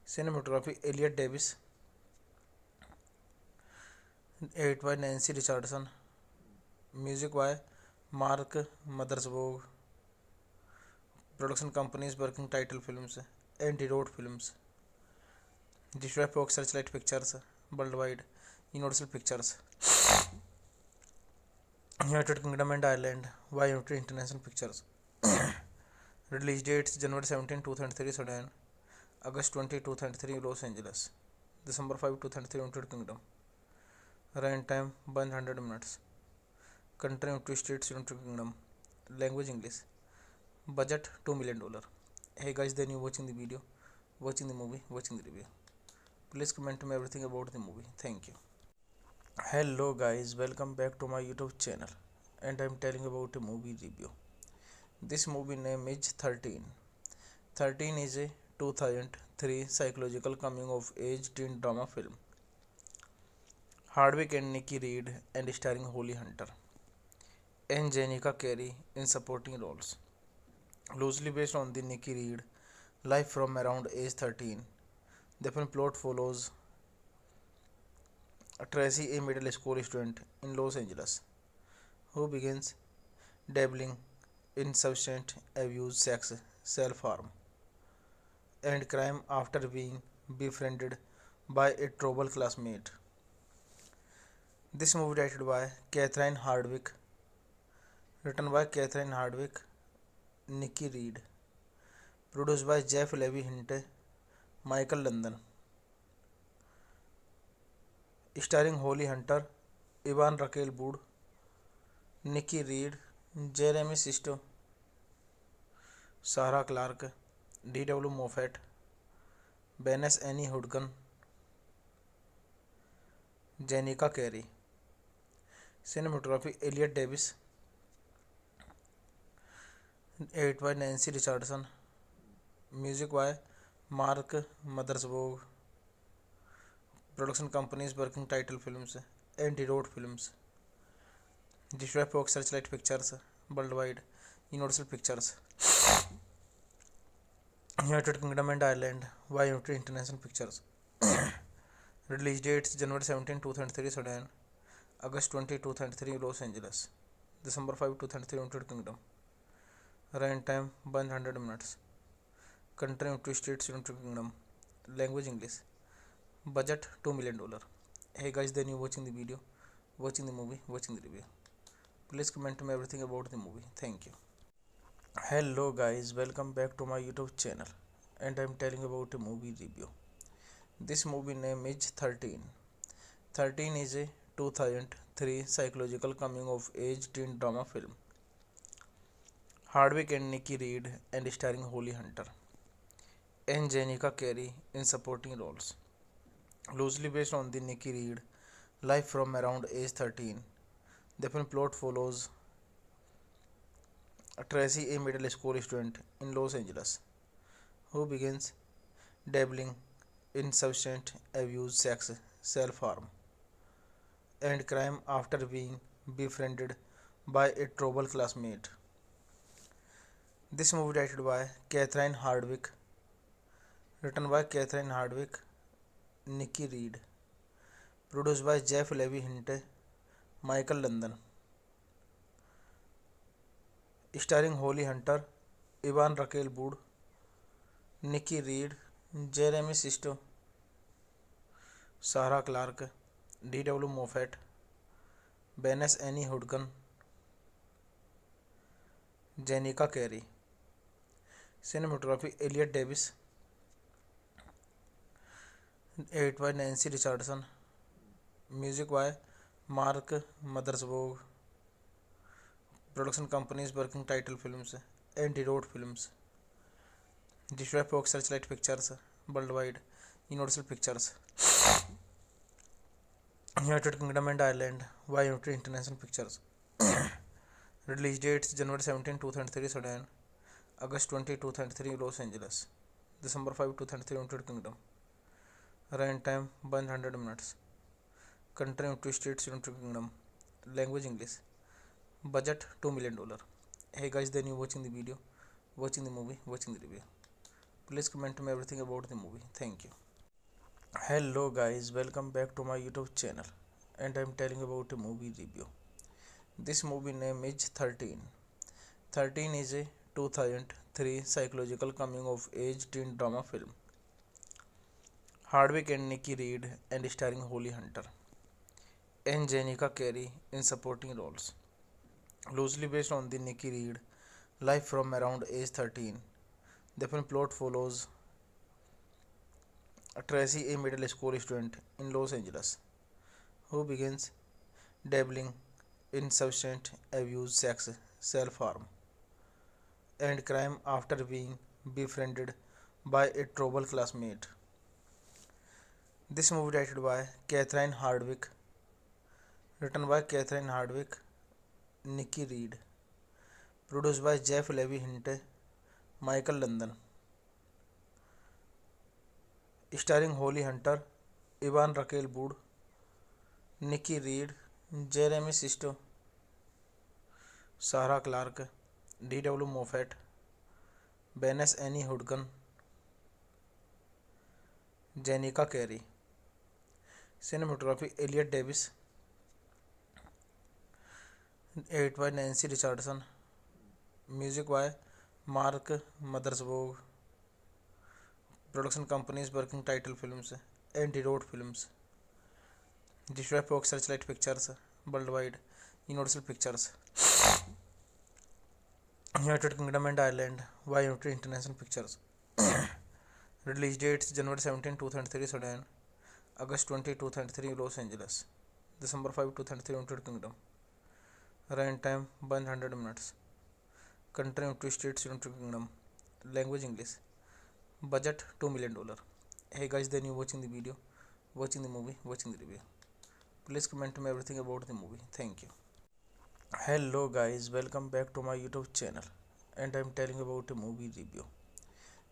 Cinematography Elliot Davis, edited by Nancy Richardson, music by Mark Mothersbaugh, production companies Working Title Films, Antidote Films, distributed by Searchlight Pictures Worldwide, Universal Pictures, United Kingdom and Ireland, by United International Pictures. Release dates January 17, 2003 Sudan, August 20, 2003 Los Angeles, December 5, 2003 United Kingdom. Run time 100 minutes. Country United States, United Kingdom. Language English. Budget $2 million. Hey guys, then you watching the video, watching the movie, watching the review. Please comment me everything about the movie. Thank you. Hello guys, welcome back to my YouTube channel, and I'm telling about a movie review. This movie name is 13. 13 is a 2003 psychological coming of age teen drama film. Hardwick and Nikki Reed and starring Holly Hunter and Jenica Carey in supporting roles. Loosely based on the Nikki Reed life from around age 13, the film plot follows Tracy, a middle school student in Los Angeles, who begins dabbling in substance abuse, sex, self-harm, and crime after being befriended by a troubled classmate. This movie directed by Catherine Hardwick, written by Catherine Hardwick, Nikki Reed, produced by Jeff Levy Hinte, Michael London, starring Holly Hunter, Ivan Raquel Wood, Nikki Reed, Jeremy Sisto, Sarah Clark, D.W. Moffat, Benes Annie Hudgen, Jenica Carey. Cinematography Elliot Davis, edited by Nancy Richardson, music by Mark Mothersbaugh, production companies Working Title Films, Antidote Films, distributed by Searchlight Pictures Worldwide, Universal Pictures, United Kingdom and Ireland, by United International Pictures. Release dates January 17, 2003 Sudan, August 20, 2003 Los Angeles, December 5, 2003 United Kingdom. Run time 100 minutes. Country United States, United Kingdom. Language English. Budget $2 million. Hey guys, then you watching the video, watching the movie, watching the review. Please comment me everything about the movie. Thank you. Hello guys, welcome back to my YouTube channel, and I'm telling about a movie review. This movie name is 13. 13 is a 2003 psychological coming of age teen drama film. Hardwick and Nikki Reed and starring Holly Hunter and Jenica Carey in supporting roles. Loosely based on the Nikki Reed life from around age 13, the film plot follows Tracy, a middle school student in Los Angeles, who begins dabbling in substance abuse, sex, self-harm, and crime after being befriended by a troubled classmate. This movie directed by Catherine Hardwick, written by Catherine Hardwick, Nikki Reed. Produced by Jeff Levy Hinte, Michael London. Starring Holly Hunter, Ivan Raquel Wood, Nikki Reed, Jeremy Sisto, Sarah Clark, D.W. Moffat, Venice Annie Hudgen, Jenica Carey. Cinematography Elliot Davis. Edit by Nancy Richardson. Music by Mark Mothersbaugh. Production companies working title films, Anti-Road Films. Distributed by Fox Searchlight Pictures worldwide, Universal Pictures, United Kingdom and Ireland, United International Pictures. Release dates January 17, 2003 Sudan, August 20, 2003 Los Angeles, December 5, 2003 United Kingdom. Run time 100 minutes. Country United States, United Kingdom. Language English. Budget $2 million. Hey guys, then you watching the video, watching the movie, watching the review. Please comment me everything about the movie. Thank you. Hello guys, welcome back to my YouTube channel, and I am telling about a movie review. This movie name is 13. 13 is a 2003 psychological coming of age teen drama film. Hardwick and Nikki Reed and starring Holly Hunter and Jenica Carey in supporting roles. Loosely based on the Nikki Reed life from around age 13. The film plot follows Tracy, a middle school student in Los Angeles, who begins dabbling in substance abuse, sex, self-harm, and crime after being befriended by a troubled classmate. This movie directed by Catherine Hardwick, written by Catherine Hardwick, Nikki Reed, produced by Jeff Levy Hinte, Michael London, starring Holly Hunter, Ivan Raquel Wood, Nikki Reed, Jeremy Sisto, Sarah Clark, D.W. Moffat, Venice Annie Hudgen, Jenica Carey. Cinematography Elliot Davis. Edit by Nancy Richardson. Music by Mark Mothersbaugh. Production companies working title films, Anti-Road Films. Distributed by Fox Searchlight Pictures worldwide, Universal Pictures, United Kingdom and Ireland, United International Pictures. Release dates January 17, 2003 Sudan, August 20, 2003 Los Angeles, December 5, 2003 United Kingdom. Run time 100 minutes. Country United States, United Kingdom. Language English. Budget $2 million. Hey guys, then you watching the video, watching the movie, watching the review. Please comment me everything about the movie. Thank you. Hello guys, welcome back to my YouTube channel, and I am telling about a movie review.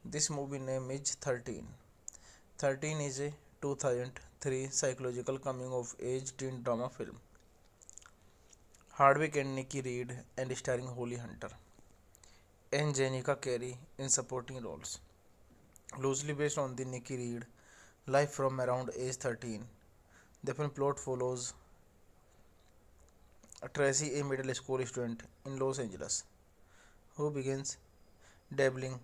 This movie name is 13. 13 is a 2003 psychological coming of age teen drama film. Hardwick and Nikki Reed and starring Holly Hunter and Jenica Carey in supporting roles. Loosely based on the Nikki Reed life from around age 13. The film plot follows Tracy, a middle school student in Los Angeles, who begins dabbling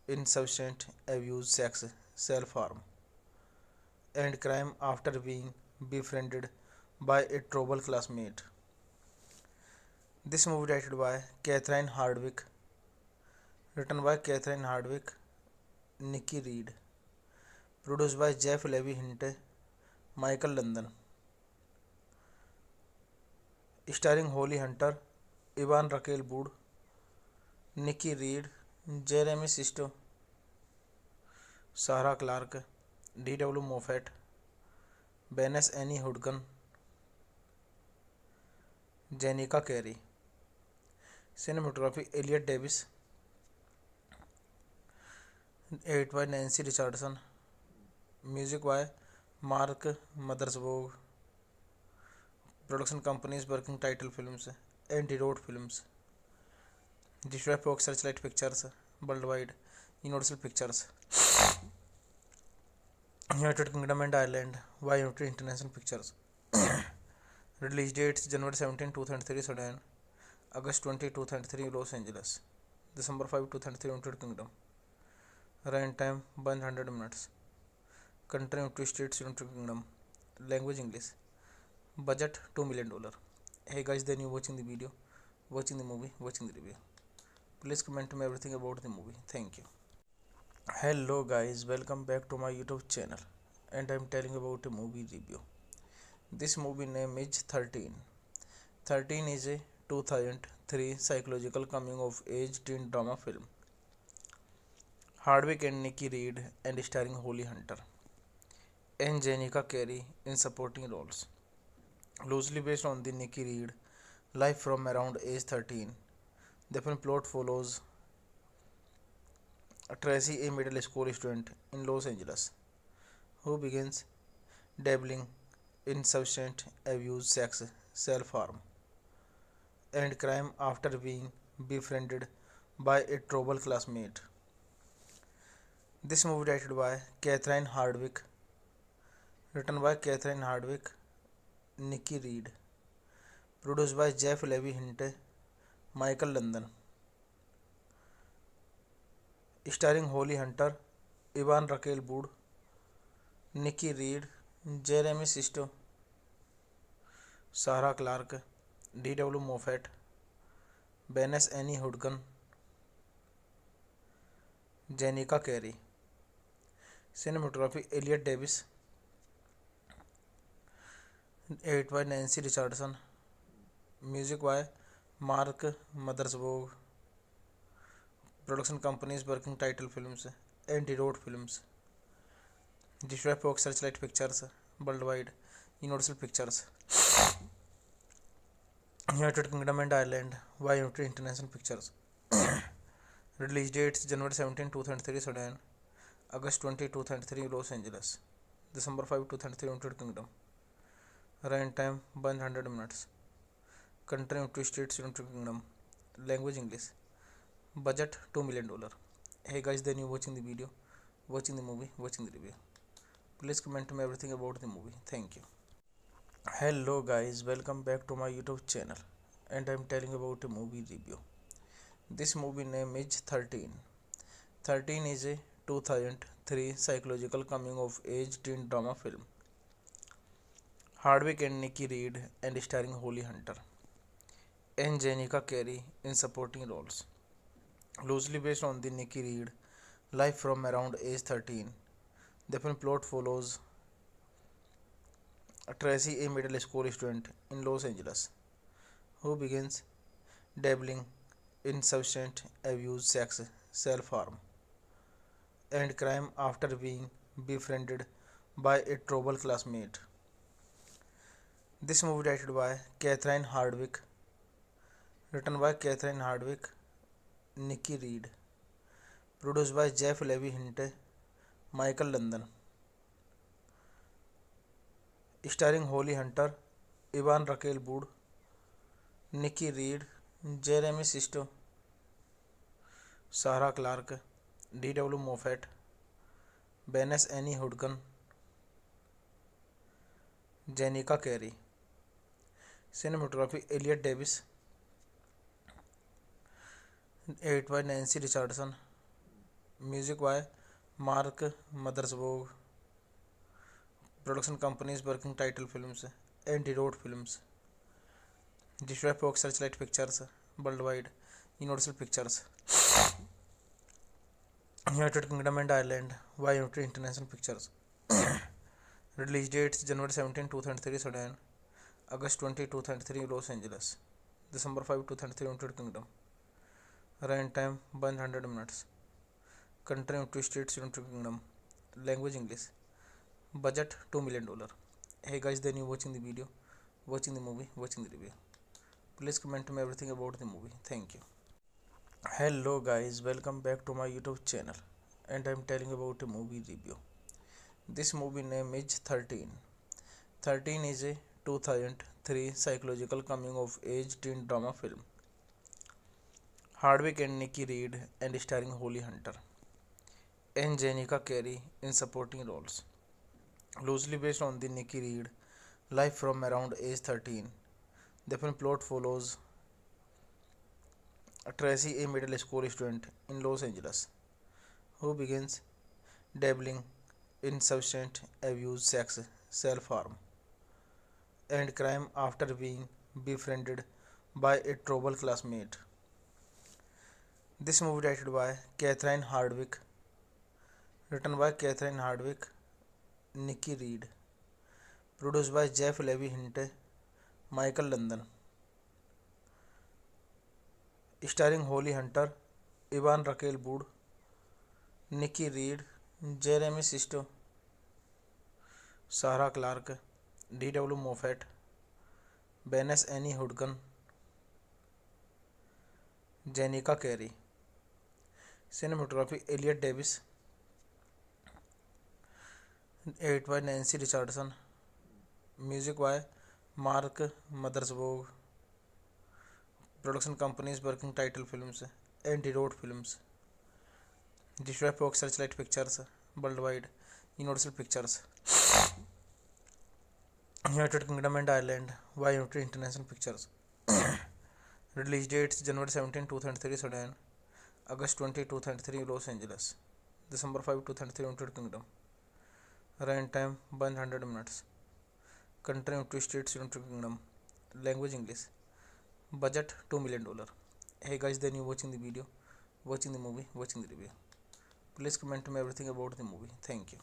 in substance abuse, sex, self-harm, and crime after being befriended by a troubled classmate. This movie directed by Catherine Hardwick, written by Catherine Hardwick, Nikki Reed, produced by Jeff Levy Hinte, Michael London, starring Holly Hunter, Ivan Raquel Wood, Nikki Reed, Jeremy Sisto, Sarah Clark, D.W. Moffat, Venice Annie Hudgen, Jenica Carey. Cinematography Elliot Davis. Edit by Nancy Richardson. Music by Mark Mothersbaugh. Production companies working title films, Anti-Road Films. Distributed by Fox Searchlight Pictures worldwide, Universal Pictures, United Kingdom and Ireland by United International Pictures. Release dates January 17, 2003 Sudan, August 20, 2003 Los Angeles, December 5, 2003 United Kingdom. Run time 100 minutes. Country United States United Kingdom. Language English. Budget $2 million. Hey guys, then you watching the video, watching the movie, watching the review. Please comment me everything about the movie. Thank you. Hello guys, welcome back to my YouTube channel, and I'm telling about a movie review. This movie name is 13. 13 is a 2003 psychological coming of age teen drama film. Hardwick and Nikki Reed and starring Holly Hunter and Jenica Carey in supporting roles. Loosely based on the Nikki Reed life from around age 13, the film plot follows Tracy, a middle school student in Los Angeles, who begins dabbling in substance abuse, sex, self-harm, and crime after being befriended by a troubled classmate. This movie directed by Catherine Hardwick, written by Catherine Hardwick, Nikki Reed, produced by Jeff Levy Hinte, Michael London, starring Holly Hunter, Ivan Raquel Wood, Nikki Reed, Jeremy Sisto, Sarah Clark, D.W. Moffat, Benes Annie Hudgen, Jenica Carey. Cinematography Elliot Davis. Edit by Nancy Richardson. Music by Mark Mothersbaugh. Production companies Working Title Films, Anti Road Films. Distributed by Searchlight Pictures Worldwide, Universal Pictures. United Kingdom and Ireland by United International Pictures. Release dates January 17, 2003 Sudan, August 20, 2003 Los Angeles, December 5, 2003 United Kingdom. Run time 100 minutes. Country United States United Kingdom. Language English. Budget $2 million. Hey guys, then you watching the video, watching the movie, watching the review. Please comment me everything about the movie. Thank you. Hello guys, welcome back to my YouTube channel, and I'm telling about a movie review. This movie name is 13. 13 is a 2003 psychological coming of age teen drama film. Hardwick and Nikki Reed and starring Holly Hunter and Jenica Carey in supporting roles. Loosely based on the Nikki Reed life from around age 13, the film plot follows Tracy, a middle school student in Los Angeles, who begins dabbling in substance abuse, sex, self-harm, and crime after being befriended by a troubled classmate. This movie directed by Catherine Hardwick, written by Catherine Hardwick, Nikki Reed, produced by Jeff Levy Hinte, Michael London, starring Holly Hunter, Ivan Raquel Wood, Nikki Reed, Jeremy Sisto, Sarah Clark, D.W. Moffat, Benes Annie Hudgen, Jenica Carey. Cinematography Elliot Davis. Edit by Nancy Richardson. Music by Mark Mothersbaugh. Production companies Working Title Films, Anti Road Films. Distributed by Searchlight Pictures Worldwide, Universal Pictures. United Kingdom and Ireland by United International Pictures. Release dates January 17, 2003 Sudan, August 20, 2003 Los Angeles, December 5, 2003 United Kingdom. Run time 100 minutes. Country United States United Kingdom. Language English. Budget $2 million. Hey guys, then you watching the video, watching the movie, watching the review. Please comment me everything about the movie. Thank you. Hello guys, welcome back to my YouTube channel, and I'm telling about a movie review. This movie name is 13. 13 is a 2003 psychological coming of age teen drama film. Hardwick and Nikki Reed and starring Holly Hunter and Jenica Carey in supporting roles. loosely based on the Nikki Reed life from around age 13. The film plot follows Tracy, a middle school student in Los Angeles, who begins dabbling in substance abuse, sex, self-harm, and crime after being befriended by a troubled classmate. This movie directed by Catherine Hardwick, written by Catherine Hardwick, Nikki Reed, produced by Jeff Levy Hinte, Michael London, starring Holly Hunter, Ivan Raquel Wood, Nikki Reed, Jeremy Sisto, Sarah Clark, D.W. Moffat, Benes Annie Hudgen, Jenica Carey. Cinematography Elliot Davis, edited by Nancy Richardson, music by Mark Mothersbaugh, production companies Working Title Films and Road Films, distributed by Searchlight Pictures Worldwide, Universal Pictures, United Kingdom and Ireland by United International Pictures. Release dates January 17, 2003 Sudan, August 20, 2003 Los Angeles, December 5, 2003 United Kingdom. Run time 100 minutes. Country United States, United Kingdom. Language English. Budget $2 million. Hey guys, then you watching the video, watching the movie, watching the review. Please comment me everything about the movie. Thank you.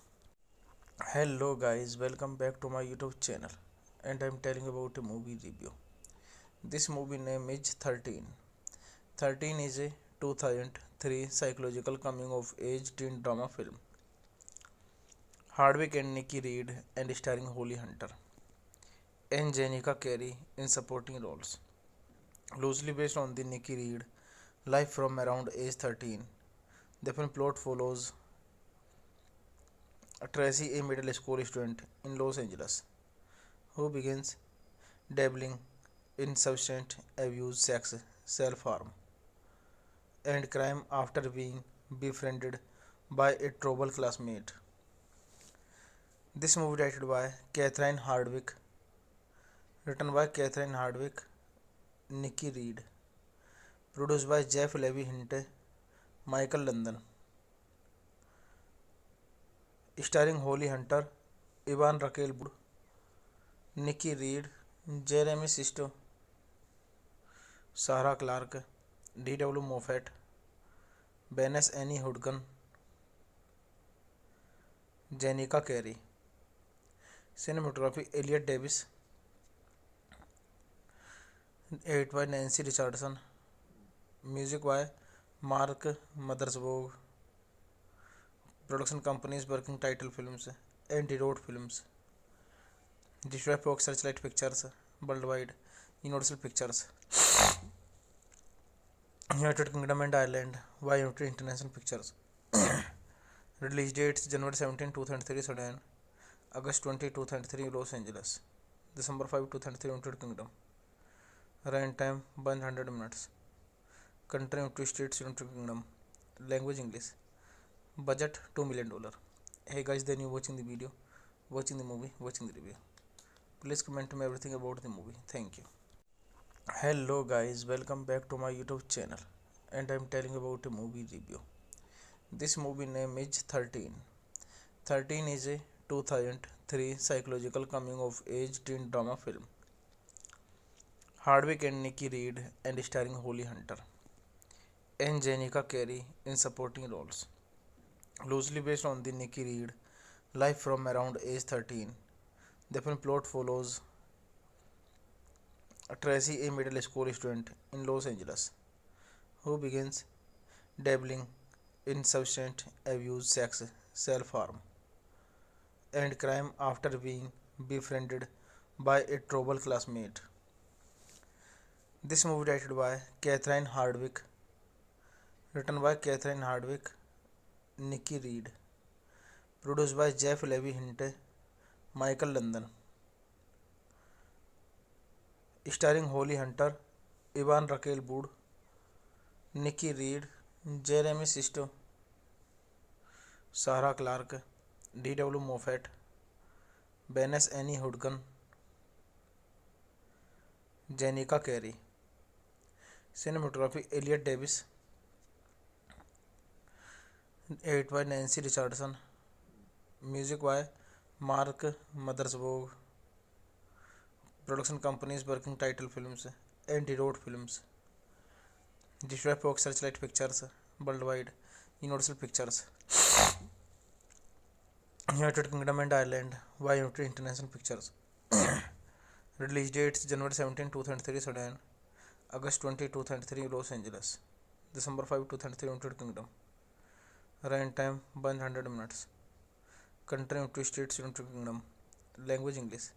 Hello guys, welcome back to my YouTube channel, and I'm telling about a movie review. This movie name is 13. 13 is a 2003 psychological coming of age teen drama film. Hardwick and Nikki Reed and starring Holly Hunter and Jenica Carey in supporting roles. Loosely based on the Nikki Reed life from around age 13. The film plot follows Tracy, a middle school student in Los Angeles, who begins dabbling in substance abuse, sex, self-harm, and crime after being befriended by a troubled classmate. This movie directed by Catherine Hardwick, written by Catherine Hardwick, Nikki Reed, produced by Jeff Levy Hinte, Michael London, starring Holly Hunter, Ivan Raquel Wood, Nikki Reed, Jeremy Sisto, Sarah Clark, D.W. Moffat, Benes Annie Hudgen, Jenica Carey. Cinematography Elliot Davis, edited by Nancy Richardson, music by Mark Mothersbaugh, production companies Working Title Films and Road Films, distributed by Searchlight Pictures Worldwide, Universal Pictures, United Kingdom and Ireland by United International Pictures. Release dates January 17, 2003 Sudan, August 20, 2003 Los Angeles, December 5, 2003 United Kingdom. Run time 100 minutes. Country United States, United Kingdom. Language English. Budget $2 million. Hey guys, then you watching the video, watching the movie, watching the review. Please comment me everything about the movie. Thank you. Hello guys, welcome back to my YouTube channel, and I'm telling about a movie review. This movie name is 13. 13 is a 2003 psychological coming of age teen drama film. Hardwick and Nikki Reed and starring Holly Hunter and Jenica Carey in supporting roles. Loosely based on the Nikki Reed life from around age 13. The film plot follows Tracy, a middle school student in Los Angeles, who begins dabbling in substance abuse, sex, self-harm, and crime after being befriended by a troubled classmate. This movie directed by Catherine Hardwick, written by Catherine Hardwick, Nikki Reed, produced by Jeff Levy Hinte, Michael London, starring Holly Hunter, Ivan Raquel Wood, Nikki Reed, Jeremy Sisto, Sarah Clark, D.W. Moffat, Benes Annie Hudgen, Jenica Carey. Cinematography Elliot Davis. Edit by Nancy Richardson. Music by Mark Mothersbaugh. Production companies working title films, Antidote Films. Distributed by Searchlight Pictures worldwide, Universal Pictures, United Kingdom and Ireland by United International Pictures. Release dates January 17, 2003 Sudan, August 20, 2003 Los Angeles, December 5, 2003 United Kingdom. Run time 100 minutes. Country United States, United Kingdom. Language English.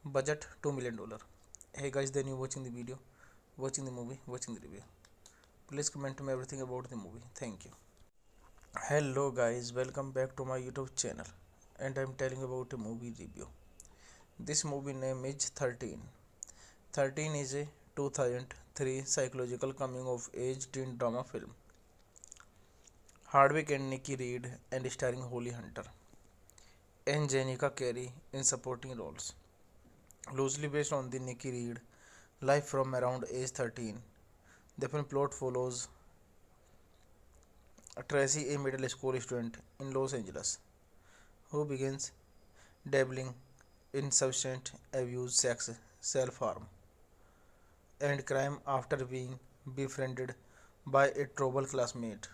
Budget $2 million. Hey guys, then you watching the video, watching the movie, watching the review. Please comment to me everything about the movie. Thank you. Hello guys, welcome back to my YouTube channel, and I am telling about a movie review. This movie name is 13. 13 is a 2003 psychological coming of age teen drama film. Hardwick and Nikki Reed and starring Holly Hunter and Jenica Carey in supporting roles. Loosely based on the Nikki Reed life from around age 13, the film plot follows Tracy, a middle school student in Los Angeles, who begins dabbling in substance abuse, sex, self-harm, and crime after being befriended by a troubled classmate.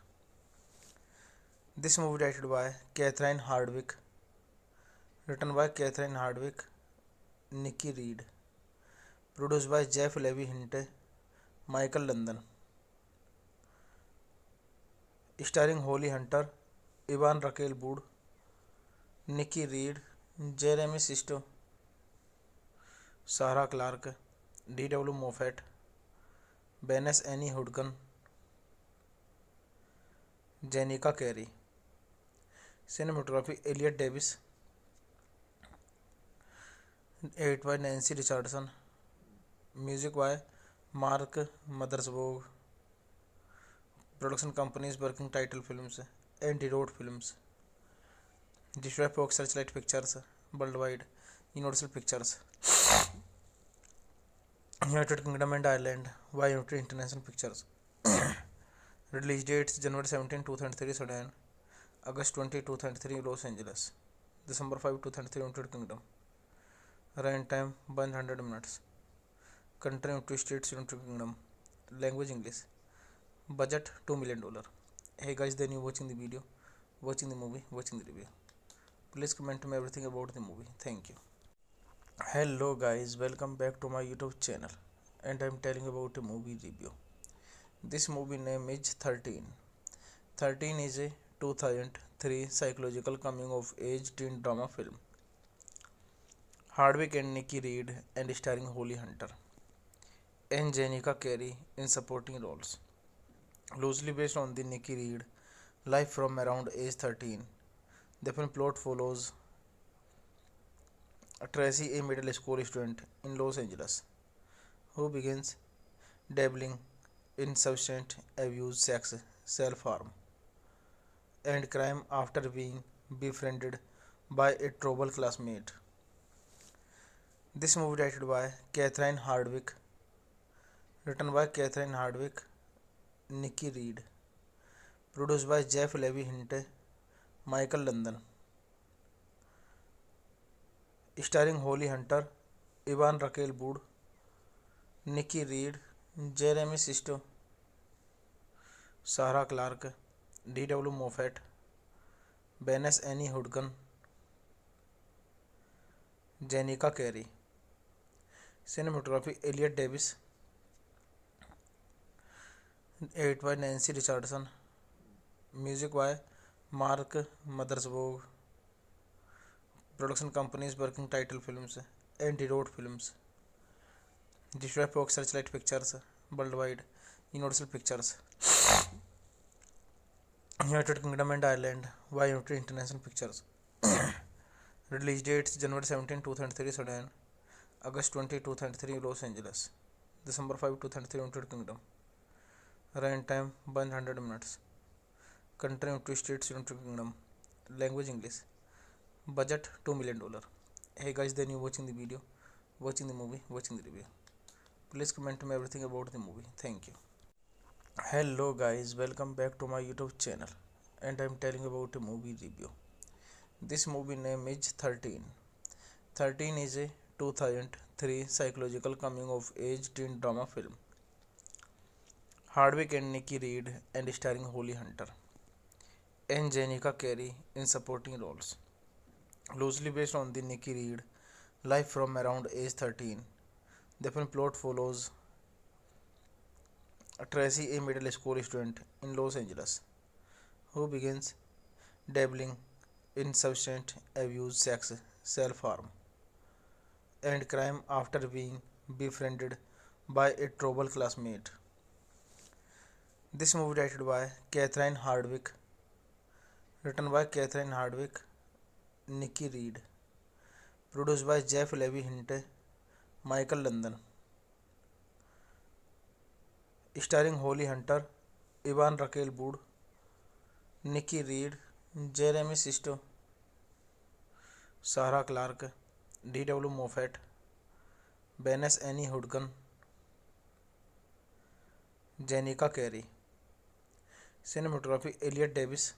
This movie directed by Catherine Hardwick, written by Catherine Hardwick, Nikki Reed, produced by Jeff Levy Hinte, Michael London, starring Holly Hunter, Ivan Raquel Wood, Nikki Reed, Jeremy Sisto, Sarah Clark, D.W. Moffat, Benes Annie Hudgen, Jenica Carey. Cinematography Elliot Davis. Edit by Nancy Richardson. Music by Mark Mothersbaugh. Production companies working title films, Antidote Films. Distributed by Searchlight Pictures worldwide, Universal Pictures, United Kingdom and Ireland by United International Pictures. Release dates January 17, 2003 Sudan, August 20, 2003 Los Angeles, December 5, 2003 United Kingdom. Run time 100 minutes. Country United States, United Kingdom. Language English. Budget $2 million. Hey guys, then you watching the video, watching the movie, watching the review. Please comment to me everything about the movie. Thank you. Hello guys, welcome back to my YouTube channel, and I am telling about a movie review. This movie name is 13. 13 is a 2003 psychological coming of age teen drama film. Hardwick and Nikki Reed and starring Holly Hunter and Jenica Carey in supporting roles. Loosely based on the Nikki Reed life from around age 13, the film plot follows Tracy, a middle school student in Los Angeles, who begins dabbling in substance abuse, sex, self-harm, and crime after being befriended by a troubled classmate. This movie directed by Catherine Hardwick, written by Catherine Hardwick, Nikki Reed, produced by Jeff Levy Hinte, Michael London, starring Holly Hunter, Ivan Raquel Wood, Nikki Reed, Jeremy Sisto, Sarah Clark, D.W. Moffat, Benes Annie Hudgen, Jenica Carey. Cinematography Elliot Davis. Edit by Nancy Richardson. Music by Mark Mothersbaugh. Production companies working title films, Antidote Films. Distributed by Searchlight Pictures worldwide, Universal Pictures, United Kingdom and Ireland by United International Pictures. Release dates January 17, 2003 Sudan, August 20, 2003 Los Angeles, December 5, 2003 United Kingdom. Run time 100 minutes. Country United States, United Kingdom. Language English. Budget $2 million. Hey guys, then you watching the video, watching the movie, watching the review. Please comment to me everything about the movie. Thank you. Hello guys, welcome back to my YouTube channel, and I'm telling about a movie review. This movie name is 13. 13 is a 2003 psychological coming of age teen drama film. Hardwick and Nikki Reed and starring Holly Hunter and Jenica Carey in supporting roles. Loosely based on the Nikki Reed life from around age 13, the film plot follows Tracy, a middle school student in Los Angeles, who begins dabbling in substance abuse, sex, self-harm, and crime after being befriended by a troubled classmate. This movie directed by Catherine Hardwick, written by Catherine Hardwick, Nikki Reed, produced by Jeff Levy Hinte, Michael London, starring Holly Hunter, Ivan Raquel Wood, Nikki Reed, Jeremy Sisto, Sarah Clark, D.W. Moffat, Benes Annie Hudgen, Jenica Carey. Cinematography Elliot Davis,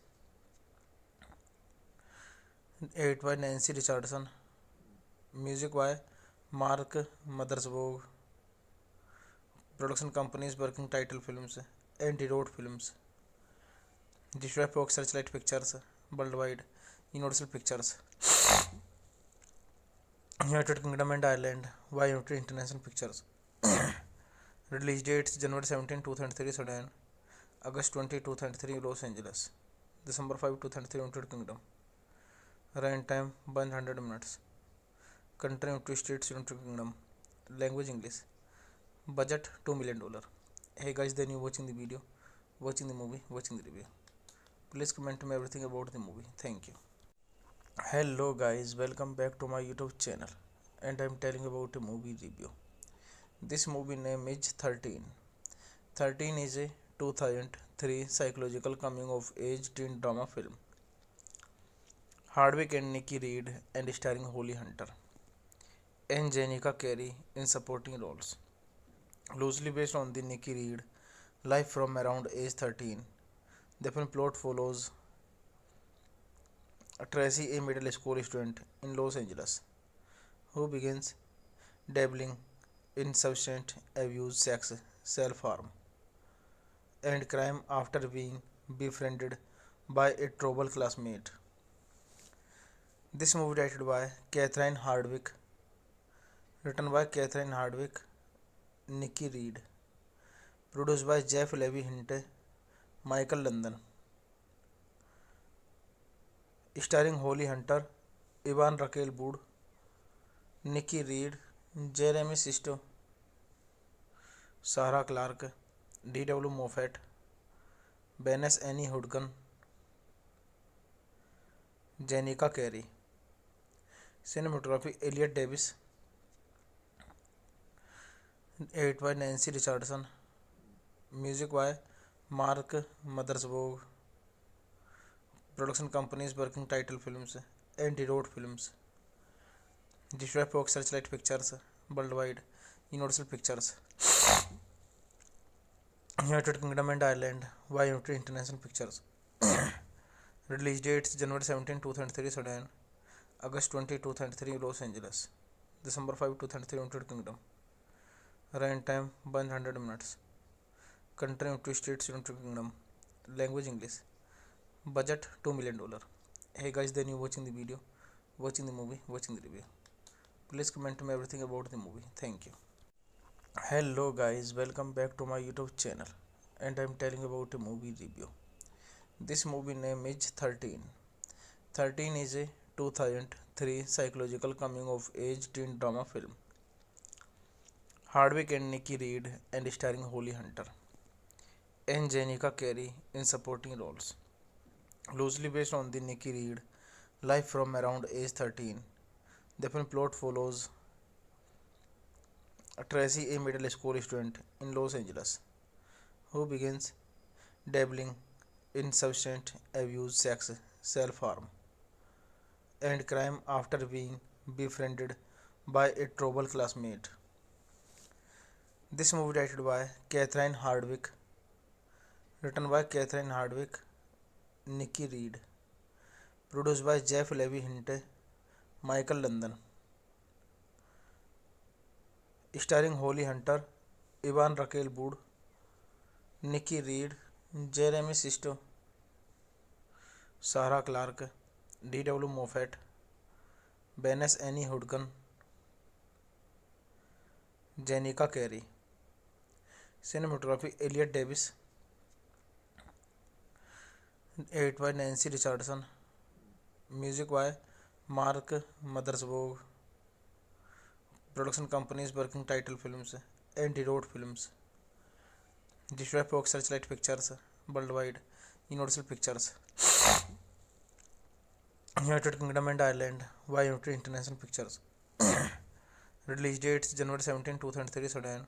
edited by Nancy Richardson, music by Mark Mothersbaugh, production companies Working Title Films and Road Films, distributed by Searchlight Pictures Worldwide, Universal Pictures, United Kingdom and Ireland, by United International Pictures. Release dates January 17, 2003 Sudan, August 20, 2003 Los Angeles, December 5, 2003 United Kingdom. Run time 100 minutes. Country United States, United Kingdom. Language English. Budget $2 million. Hey guys, then you watching the video, watching the movie, watching the review. Please comment to me everything about the movie. Thank you. Hello guys, welcome back to my YouTube channel, and I'm telling about a movie review. This movie name is 13. 13 is a 2003 psychological coming of age teen drama film. Hardwick and Nikki Reed and starring Holly Hunter and Jenica Carey in supporting roles. Loosely based on the Nikki Reed life from around age 13, the film plot follows Tracy, a middle school student in Los Angeles, who begins dabbling in substance abuse, sex, self-harm, and crime after being befriended by a troubled classmate. This movie directed by Catherine Hardwick, written by Catherine Hardwick, Nikki Reed, produced by Jeff Levy Hinte, Michael London, starring Holly Hunter, Ivan Raquel Wood, Nikki Reed, Jeremy Sisto, Sarah Clark, D.W. Moffat, Benes Annie Hudgen, Jenica Carey. Cinematography Elliot Davis, edited by Nancy Richardson, music by Mark Mothersbaugh, production companies Working Title Films and Road Films, distributed by Searchlight Pictures Worldwide, Universal Pictures, United Kingdom and Ireland, by United International Pictures. Release dates January 17, 2003 Sudan, August 20, 2003 Los Angeles, December 5, 2003 United Kingdom. Run time 100 minutes. Country United States, United Kingdom. Language English. Budget $2 million. Hey guys, then you watching the video, watching the movie, watching the review. Please comment to me everything about the movie. Thank you. Hello guys, welcome back to my YouTube channel, and I'm telling about a movie review. This movie name is 13. 13 is a 2003 psychological coming of age teen drama film. Hardwick and Nikki Reed and starring Holly Hunter and Jenica Carey in supporting roles. Loosely based on the Nikki Reed life from around age 13, the film plot follows Tracy, a middle school student in Los Angeles, who begins dabbling in substance abuse, sex, self-harm, and crime after being befriended by a troubled classmate. This movie directed by Catherine Hardwicke, written by Catherine Hardwicke, Nikki Reed, produced by Jeff Levy Hinte, Michael London, starring Holly Hunter, Ivan Raquel Wood, Nikki Reed, Jeremy Sisto, Sarah Clark, D.W. Moffat, Benes Annie Hudgen, Jenica Carey. Cinematography Elliot Davis, edited by Nancy Richardson, music by Mark Mothersbaugh. Production companies working title films, Anti-Road Films, distributed by Fox Searchlight Pictures worldwide, Universal Pictures, United Kingdom and Ireland, by United International Pictures. Release dates January 17, 2003 Sudan,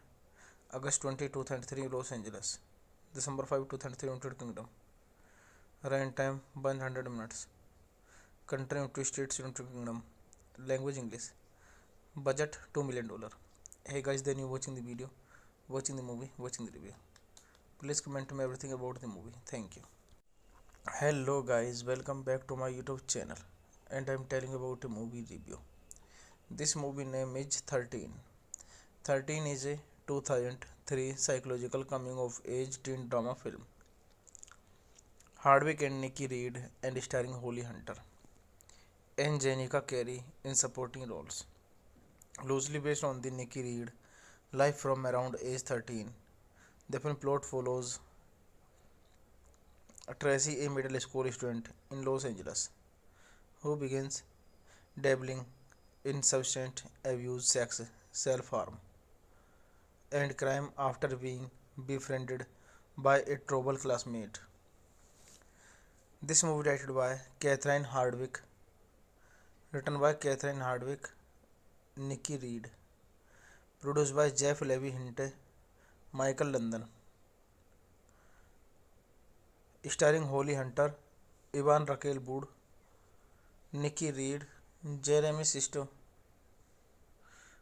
August 20, 2003 Los Angeles, December 5, 2003 United Kingdom. Run time 100 minutes. Country United States, United Kingdom. Language English. Budget $2 million. Hey guys, then you watching the video, watching the movie, watching the review. Please comment me everything about the movie. Thank you. Hello guys, welcome back to my YouTube channel, and I am telling about a movie review. This movie name is 13. 13 is a 2003 psychological coming of age teen drama film. Hardwicke and Nikki Reed, and starring Holly Hunter and Jenica Carey in supporting roles. Loosely based on the Nikki Reed life from around age 13, the film plot follows Tracy, a middle school student in Los Angeles, who begins dabbling in substance abuse, sex, self-harm, and crime after being befriended by a troubled classmate. This movie directed by Catherine Hardwicke, written by Catherine Hardwicke, Nikki Reed, produced by Jeff Levy Hinte, Michael London, starring Holly Hunter, Ivan Raquel Wood, Nikki Reed, Jeremy Sisto,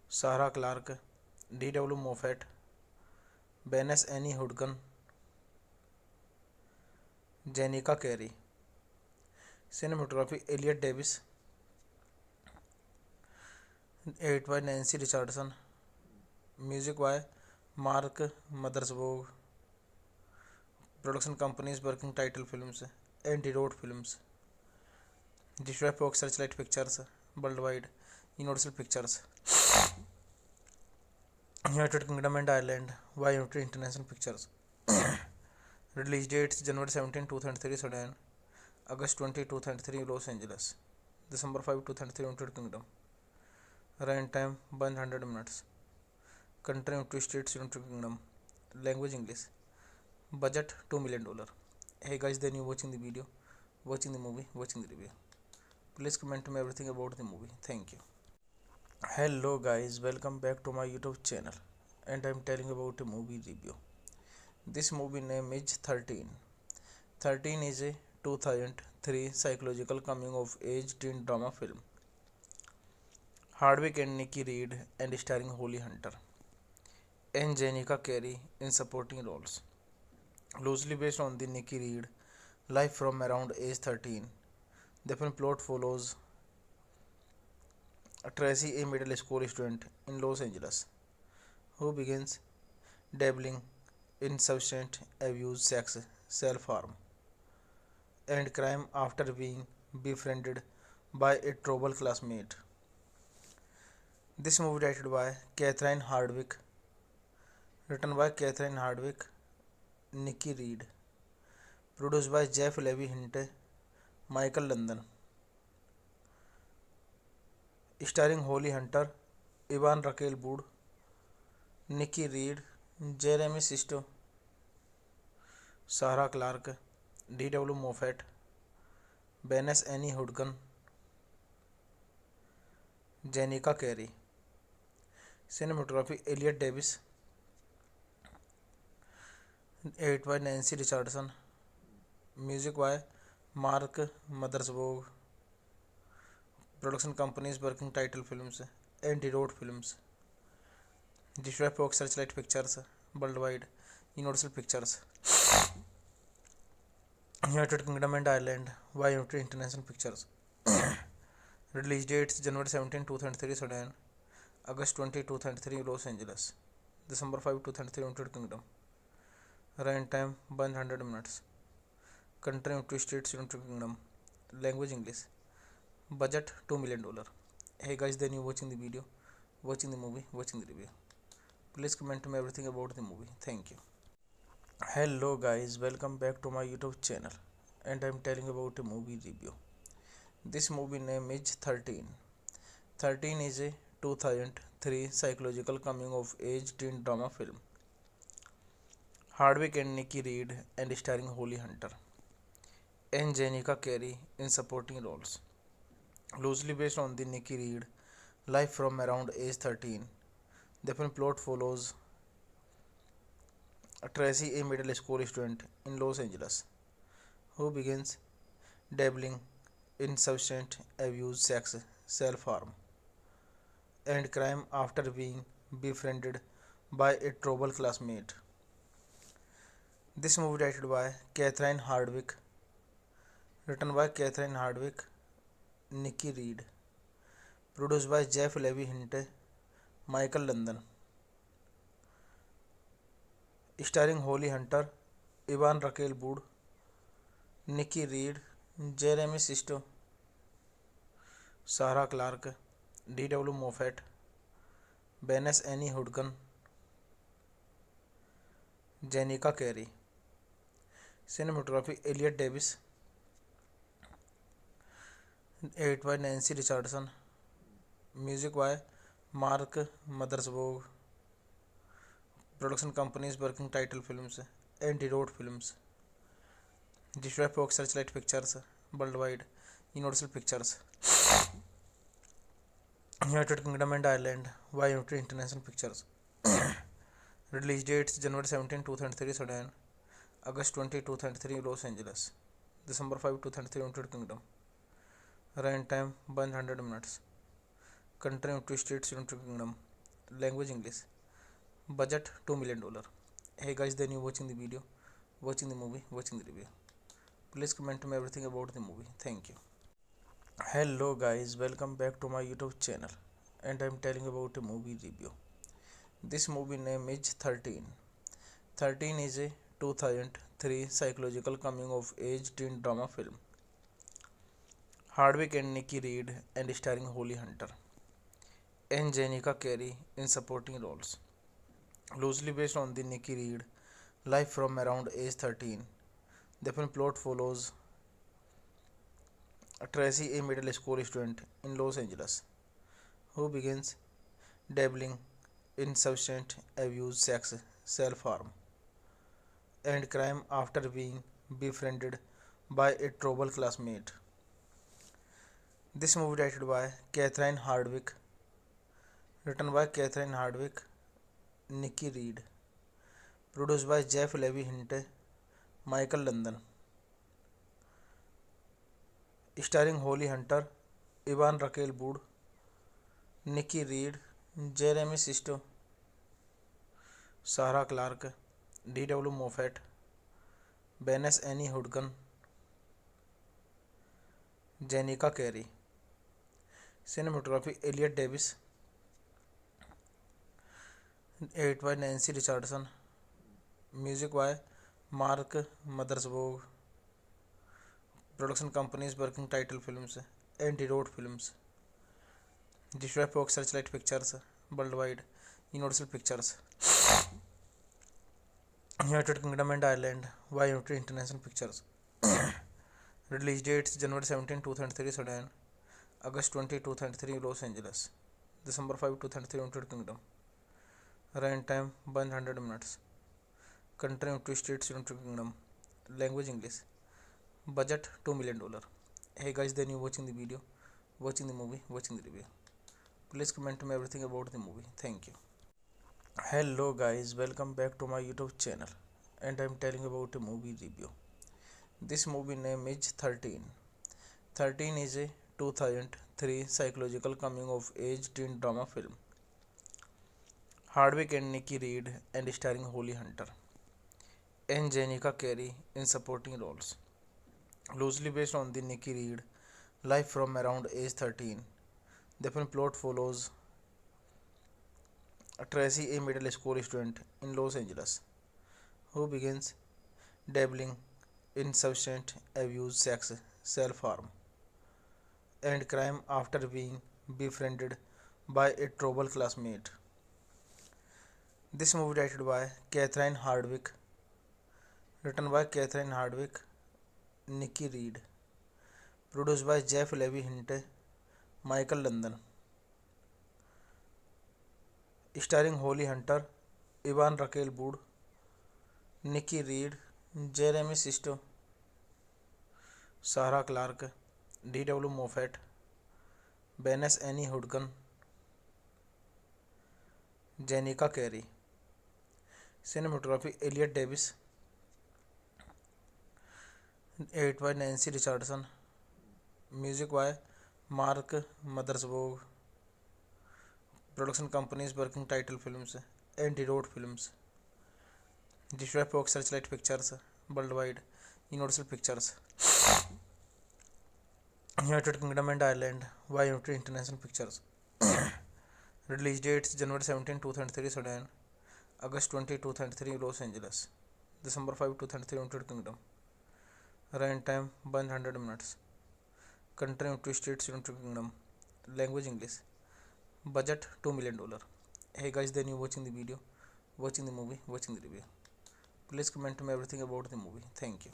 Sarah Clark, D.W. Moffat, Benes Annie Hudgen, Jenica Carey. Cinematography Elliot Davis, edited by Nancy Richardson, music by Mark Mothersbaugh. Production companies working title films, Anti-Road Films, distributed by Fox Searchlight Pictures worldwide, Universal Pictures, United Kingdom and Ireland, by United International Pictures. Release dates January 17, 2003 Sudan, August 20, 2003 Los Angeles, December 5, 2003 United Kingdom. Run time 100 minutes. Country United States, United Kingdom. Language English. Budget $2 million. Hey guys, then you watching the video, watching the movie, watching the review. Please comment me everything about the movie. Thank you. Hello guys, welcome back to my YouTube channel, and I am telling about a movie review. This movie name is 13. 13 is a 2003 psychological coming of age teen drama film. Hardwicke and Nikki Reed, and starring Holly Hunter and Jenica Carey in supporting roles. Loosely based on the Nikki Reed life from around age 13, the film plot follows Tracy, a middle school student in Los Angeles, who begins dabbling in substance abuse, sex, self-harm, and crime after being befriended by a troubled classmate. This movie directed by Catherine Hardwicke, written by Catherine Hardwicke, Nikki Reed, produced by Jeff Levy Hinte, Michael London, starring Holly Hunter, Ivan Raquel Wood, Nikki Reed, Jeremy Sisto, Sarah Clark, D.W. Moffat, Benes Annie Hudgen, Jenica Carey. Cinematography Elliot Davis, edited by Nancy Richardson, music by Mark Mothersbaugh. Production companies working title films, Anti-Road Films, distributed by Searchlight Pictures worldwide, Universal Pictures, United Kingdom and Ireland, by United International Pictures. Release dates January 17, 2003 Sudan, August 20, 2003 Los Angeles, December 5, 2003 United Kingdom. Run time 100 minutes. Country United States, United Kingdom. Language English. Budget $2 million. Hey guys, then you watching the video, watching the movie, watching the review. Please comment to me everything about the movie. Thank you. Hello guys, welcome back to my YouTube channel, and I'm telling about a movie review. This movie name is 13. 13 is a 2003 psychological coming of age teen drama film. Hardwick and Nikki Reed and starring Holly Hunter and Jenica Carey in supporting roles. Loosely based on the Nikki Reed life from around age 13, the film plot follows Tracy, a middle school student in Los Angeles, who begins dabbling in substance abuse, sex, self-harm, and crime after being befriended by a troubled classmate. This movie directed by Catherine Hardwick, written by Catherine Hardwick, Nikki Reed, produced by Jeff Levy Hinte, Michael London, starring Holly Hunter, Ivan Raquel Wood, Nikki Reed, Jeremy Sisto, Sarah Clark, D.W. Moffat, Vanessa Annie Hudgens, Jenica Carey. Cinematography Elliot Davis, edited by Nancy Richardson, music by Mark Mothersbaugh. Production companies working title films, Anti-Road Films, distributed by Searchlight Pictures worldwide, Universal Pictures, United Kingdom and Ireland, by United International Pictures. Release dates January 17, 2003 Sudan, August 20, 2003 Los Angeles, December 5, 2003 United Kingdom. Run time 100 minutes. Country United States, United Kingdom. Language English. Budget $2 million. Hey guys, then you watching the video, watching the movie, watching the review. Please comment to me everything about the movie. Thank you. Hello guys, welcome back to my YouTube channel, and I'm telling about a movie review. This movie name is 13. 13 is a 2003 psychological coming of age teen drama film. Hardwick and Nikki Reed and starring Holly Hunter and Jenica Carey in supporting roles. Loosely based on the Nikki Reed life from around age 13, the film plot follows Tracy, a middle school student in Los Angeles, who begins dabbling in substance abuse, sex, self-harm, and crime after being befriended by a troubled classmate. This movie directed by Catherine Hardwick, written by Catherine Hardwick, Nikki Reed, produced by Jeff Levy Hinte, Michael London, starring Holly Hunter, Ivan Raquel Wood, Nikki Reed, Jeremy Sisto, Sarah Clark, D.W. Moffat, Vanessa Annie Hudgens, Jenica Carey. Cinematography Elliot Davis, edited by Nancy Richardson, music by Mark Mothersbaugh. Production companies working title films, Anti-Road Films, distributed by Searchlight Pictures worldwide, Universal Pictures, United Kingdom and Ireland, by United International Pictures. Release dates January 17, 2003 Sudan, August 20, 2003 Los Angeles, December 5, 2003 United Kingdom. Run time 100 minutes. Country United States, United Kingdom. Language English. Budget $2 million. Hey guys, then you watching the video, watching the movie, watching the review. Please comment to me everything about the movie. Thank you. Hello guys, welcome back to my YouTube channel, and I'm telling about a movie review. This movie name is 13. 13 is a 3 psychological coming of age teen drama film. Hardwick and Nikki Reed and starring Holly Hunter and Jenica Carey in supporting roles. Loosely based on the Nikki Reed life from around age 13, the film plot follows Tracy, a middle school student in Los Angeles, who begins dabbling in substance abuse, sex, self-harm, and crime after being befriended by a troubled classmate. This movie directed by Catherine Hardwick, written by Catherine Hardwick, Nikki Reed, produced by Jeff Levy Hinte, Michael London, starring Holly Hunter, Ivan Raquel Wood, Nikki Reed, Jeremy Sisto, Sarah Clark, D.W. Moffat, Venice Annie Hudgen, Jenica Carey. Cinematography Elliot Davis, edited by Nancy Richardson, music by Mark Mothersbaugh. Production companies working title films and wrote films. Distributed by Fox Searchlight Pictures worldwide, Universal Pictures, United Kingdom and Ireland by United International Pictures. Release dates January 17, 2003 Sudan, August 20, 2003 Los Angeles, December 5, 2003 United Kingdom. Run time 100 minutes. Country United States, United Kingdom. Language English. Budget $2 million. Hey guys, then you watching the video, watching the movie, watching the review. Please comment me everything about the movie. Thank you.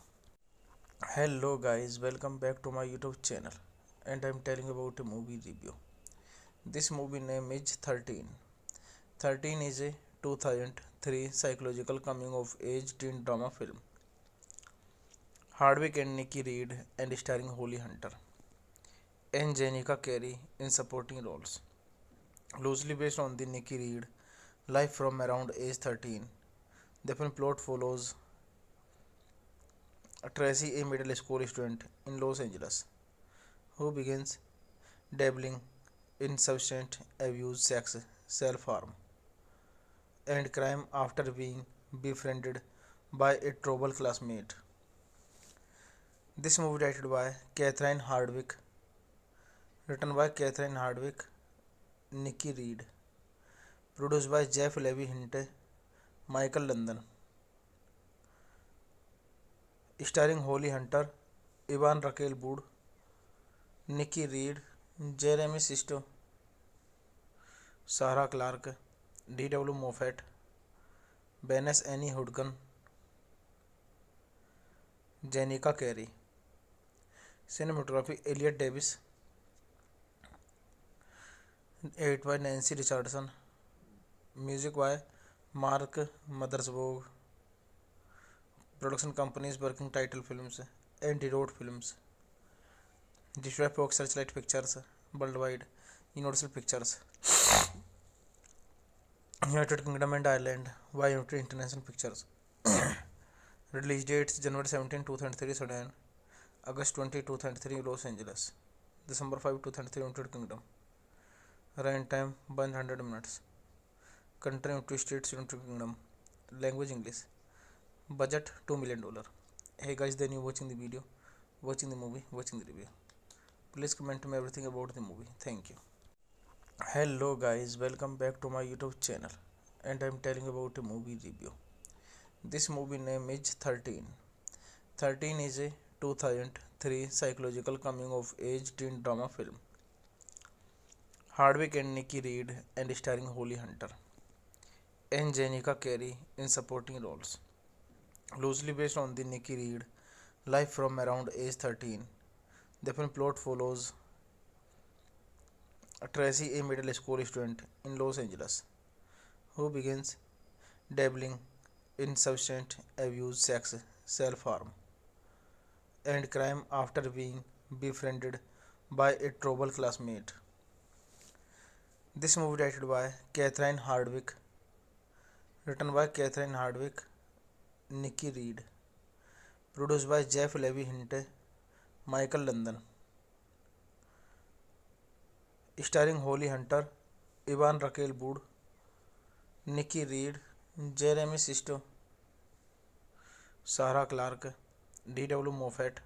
Hello guys, welcome back to my YouTube channel, and I'm telling about a movie review. This movie name is 13. 13 is a 2003 psychological coming of age teen drama film. Hardwick and Nikki Reed and starring Holly Hunter and Jenica Carey in supporting roles. Loosely based on the Nikki Reed life from around age 13, the film plot follows Tracy, a middle school student in Los Angeles, who begins dabbling in substance abuse, sex, self-harm, and crime after being befriended by a troubled classmate. This movie directed by Catherine Hardwick, written by Catherine Hardwick, Nikki Reed, produced by Jeff Levy Hinte, Michael London, starring Holly Hunter, Ivan Raquel Wood, Nikki Reed, Jeremy Sisto, Sarah Clark, D.W. Moffat, Venice Annie Hudgen, Jenica Carey. Cinematography Elliot Davis, edited by Nancy Richardson, music by Mark Mothersbaugh. Production companies working title films and wrote films. Distributed by Fox Searchlight Pictures worldwide, Universal Pictures, United Kingdom and Ireland by United International Pictures. Release dates January 17, 2003 Sudan, August 20, 2003 Los Angeles, December 5, 2003 United Kingdom. Run time 100 minutes. Country United States, United Kingdom. Language English. Budget $2 million. Hey guys, then you watching the video, watching the movie, watching the review. Please comment me everything about the movie. Thank you. Hello guys, welcome back to my YouTube channel, and I'm telling about a movie review. This movie name is 13. 13 is a 2003 psychological coming of age teen drama film. Hardwick and Nikki Reed and starring Holly Hunter and Jenica Carey in supporting roles. Loosely based on the Nikki Reed life from around age 13, the film plot follows Tracy, a middle school student in Los Angeles, who begins dabbling in substance abuse, sex, self-harm, and crime after being befriended by a troubled classmate. This movie directed by Catherine Hardwick, written by Catherine Hardwick, Nikki Reed, produced by Jeff Levy Hinte, Michael London, starring Holly Hunter, Ivan Raquel Wood, Nikki Reed, Jeremy Sisto, Sarah Clark, D.W. Moffat,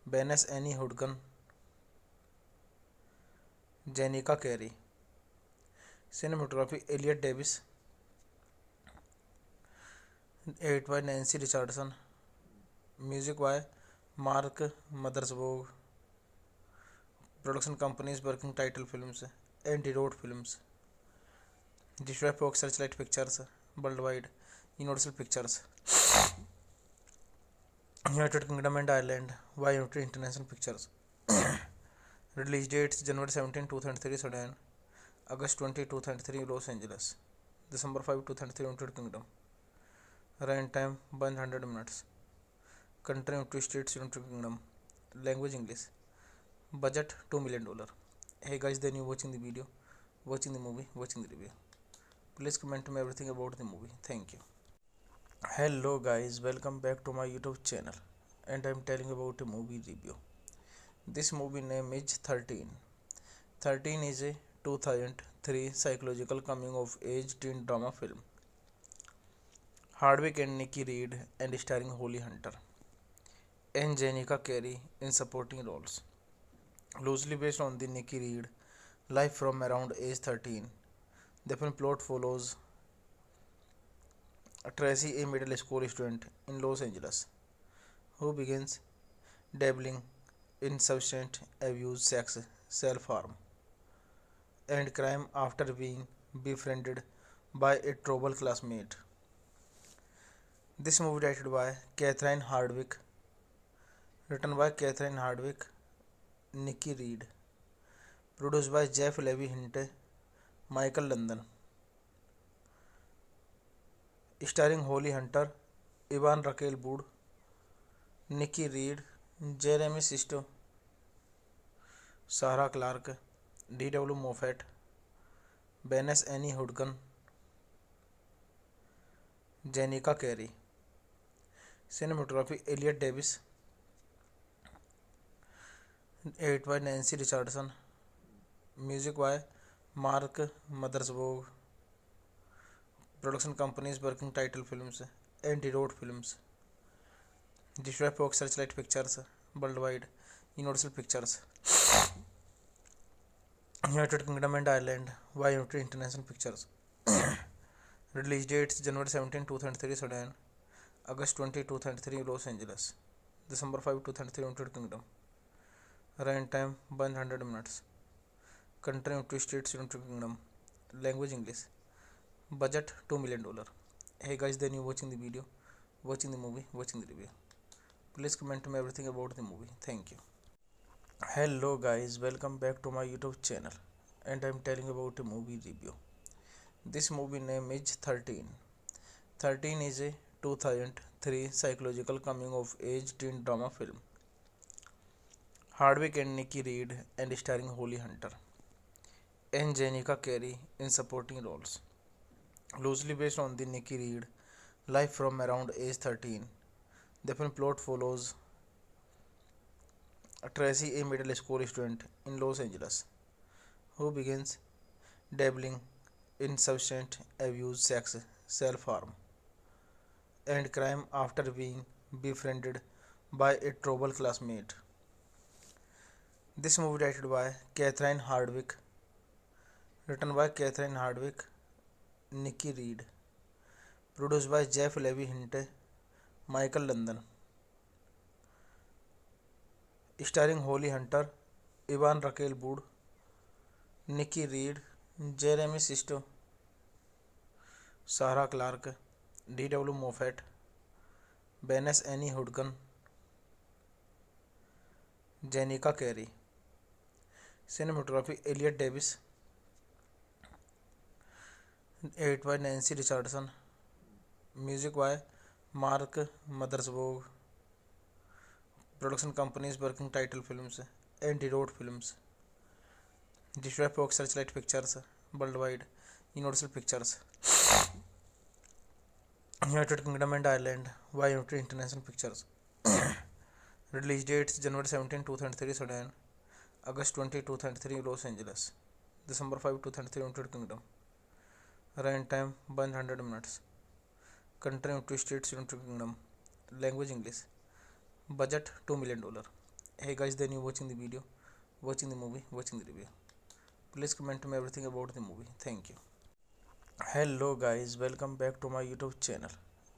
Benes Annie Hudgen, Jenica Carey. Cinematography Elliot Davis. Edit by Nancy Richardson. Music by Mark Mothersbaugh. Production companies working title films, Anti-Road Films. Distributed by Searchlight Pictures worldwide, Universal Pictures, United Kingdom and Ireland, by United International Pictures. Release dates January 17, 2003 Sudan, August 20, 2003 Los Angeles, December 5, 2003 United Kingdom. Run time 100 minutes. Country United States, United Kingdom. Language English. Budget $2 million. Hey guys, then you watching the video, watching the movie, watching the review. Please comment me everything about the movie. Thank you. Hello guys, welcome back to my YouTube channel, and I am telling about a movie review. This movie name is 13. 13 is a 2003 psychological coming of age teen drama film. Hardwick and Nikki Reed and starring Holly Hunter and Jenica Carey in supporting roles. Loosely based on the Nikki Reed life from around age 13, the film plot follows Tracy, a middle school student in Los Angeles, who begins dabbling in substance abuse, sex, self-harm, and crime after being befriended by a troubled classmate. This movie directed by Catherine Hardwick, written by Catherine Hardwick, Nikki Reed, produced by Jeff Levy Hinte, Michael London, starring Holly Hunter, Ivan Raquel Wood, Nikki Reed, Jeremy Sisto, Sarah Clark, D.W. Moffat, Benes Annie Hudgen, Jenica Carey. Cinematography Elliot Davis. Edit by Nancy Richardson. Music by Mark Mothersbaugh. Production companies working title films, Anti-Road Films. Distributed by Searchlight Pictures worldwide, Universal Pictures, United Kingdom and Ireland, by United International Pictures. Release dates January 17, 2003 Sudan, August 20, 2003 Los Angeles, December 5, 2003 United Kingdom. Run time 100 minutes. Country United States, United Kingdom. Language English. Budget $2 million. Hey guys, then you watching the video, watching the movie, watching the review. Please comment me everything about the movie. Thank you. Hello guys, welcome back to my YouTube channel, and I am telling about a movie review. This movie name is 13. 13 is a 2003 psychological coming of age teen drama film. Hardwick and Nikki Reed and starring Holly Hunter and Jenica Carey in supporting roles. Loosely based on the Nikki Reed life from around age 13, the film plot follows Tracy, a middle school student in Los Angeles, who begins dabbling in substance abuse, sex, self-harm, and crime after being befriended by a troubled classmate. This movie directed by Catherine Hardwick, written by Catherine Hardwick, Nikki Reed, produced by Jeff Levy Hinte, Michael London, starring Holly Hunter, Ivan Raquel Wood, Nikki Reed, Jeremy Sisto, Sarah Clark, D.W. Moffat, Benes Annie Hudgen, Jenica Carey. Cinematography Elliot Davis. Edit by Nancy Richardson. Music by Mark Mothersbaugh. Production companies working title films, Anti-Road Films. Distributed by Searchlight Pictures worldwide, Universal Pictures, United Kingdom and Ireland, by United International Pictures. Release dates January 17, 2003 Sudan, August 20, 2003, Los Angeles. December 5, 2003, United Kingdom. Run time 100 minutes. Country United States, United Kingdom. Language English. Budget $2 million. Hey guys, then you watching the video, watching the movie, watching the review. Please comment to me everything about the movie. Thank you. Hello guys, welcome back to my YouTube channel,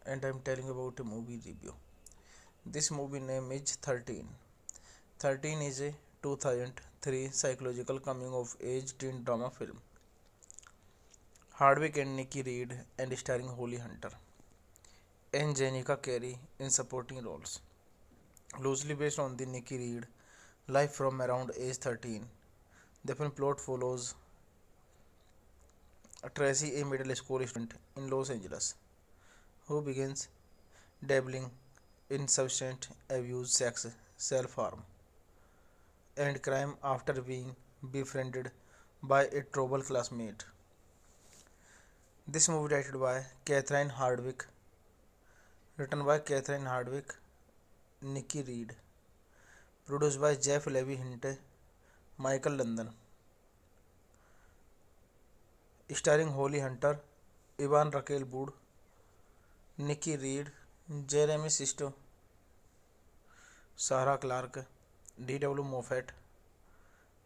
and I'm telling about a movie review. This movie name is 13. 13 is a 2003 psychological coming of age teen drama film. Hardwick and Nikki Reed and starring Holly Hunter and Jenica Carey in supporting roles. Loosely based on the Nikki Reed life from around age 13, the film plot follows Tracy, a middle school student in Los Angeles, who begins dabbling in substance abuse, sex, self-harm, and crime after being befriended by a troubled classmate. This movie directed by Catherine Hardwick, written by Catherine Hardwick, Nikki Reed, produced by Jeff Levy Hinte, Michael London, starring Holly Hunter, Ivan Raquel Wood, Nikki Reed, Jeremy Sisto, Sarah Clark, D.W. Moffat,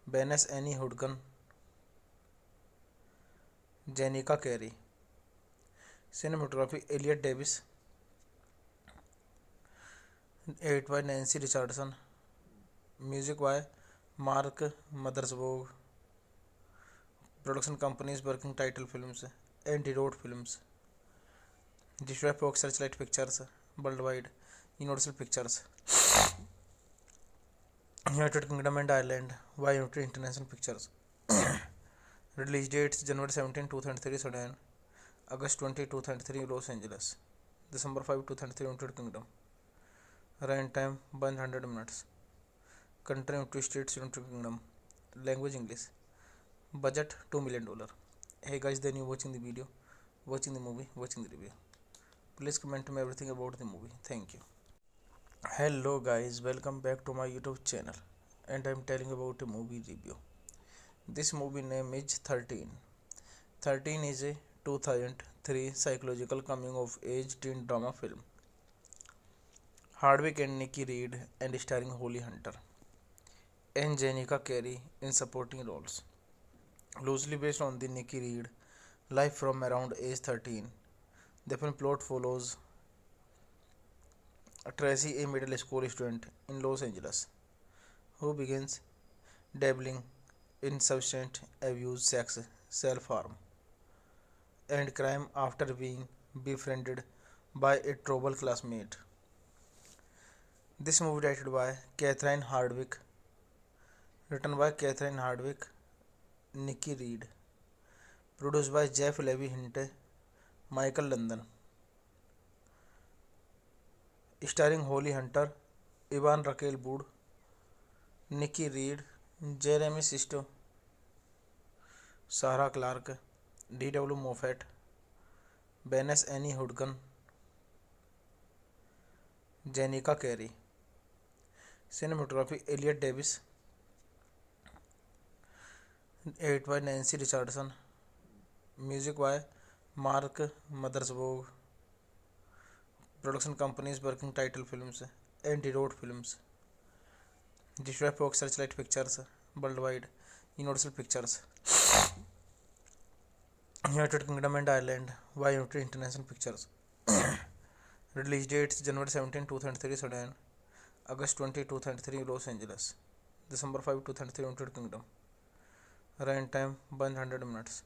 Vanessa Annie Hudgens, Jenica Carey. Cinematography Elliot Davis, edited by Nancy Richardson, music by Mark Mothersbaugh. Production companies Working Title Films and Road Films. Distributed by Searchlight Pictures Worldwide, Universal Pictures, United Kingdom and Ireland by United International Pictures. Release dates January 17, 2003, Sudan, August 20, 2003, Los Angeles, December 5, 2003, United Kingdom. Run time 100 minutes. Country United States, United Kingdom. Language English. Budget $2 million. Hey guys, then you watching the video, watching the movie, watching the review. Please comment to me everything about the movie. Thank you. Hello guys, welcome back to my YouTube channel, and I'm telling about a movie review. This movie name is 13. 13 is a 2003 psychological coming of age teen drama film. Hardwick and Nikki Reed and starring Holly Hunter and Jenica Carey in supporting roles. Loosely based on the Nikki Reed life from around age 13, the film plot follows Tracy, a middle school student in Los Angeles, who begins dabbling in substance abuse, sex, self-harm, and crime after being befriended by a troubled classmate. This movie directed by Catherine Hardwick, written by Catherine Hardwick, Nikki Reed, produced by Jeff Levy Hinte, Michael London, starring Holly Hunter, Ivan Raquel Wood, Nikki Reed, Jeremy Sisto, Sarah Clark, D.W. Moffat, Vanessa Annie Hudgens, Jenica Carey. Cinematography Elliot Davis, edited by Nancy Richardson, music by Mark Mothersbaugh. Production companies Working Title Films and Road Films. Distributed by Searchlight Pictures Worldwide, Universal Pictures, United Kingdom and Ireland by United International Pictures. Release dates January 17, 2003, Sudan, August 20, 2003, Los Angeles, December 5, 2003, United Kingdom. Run time 100 minutes.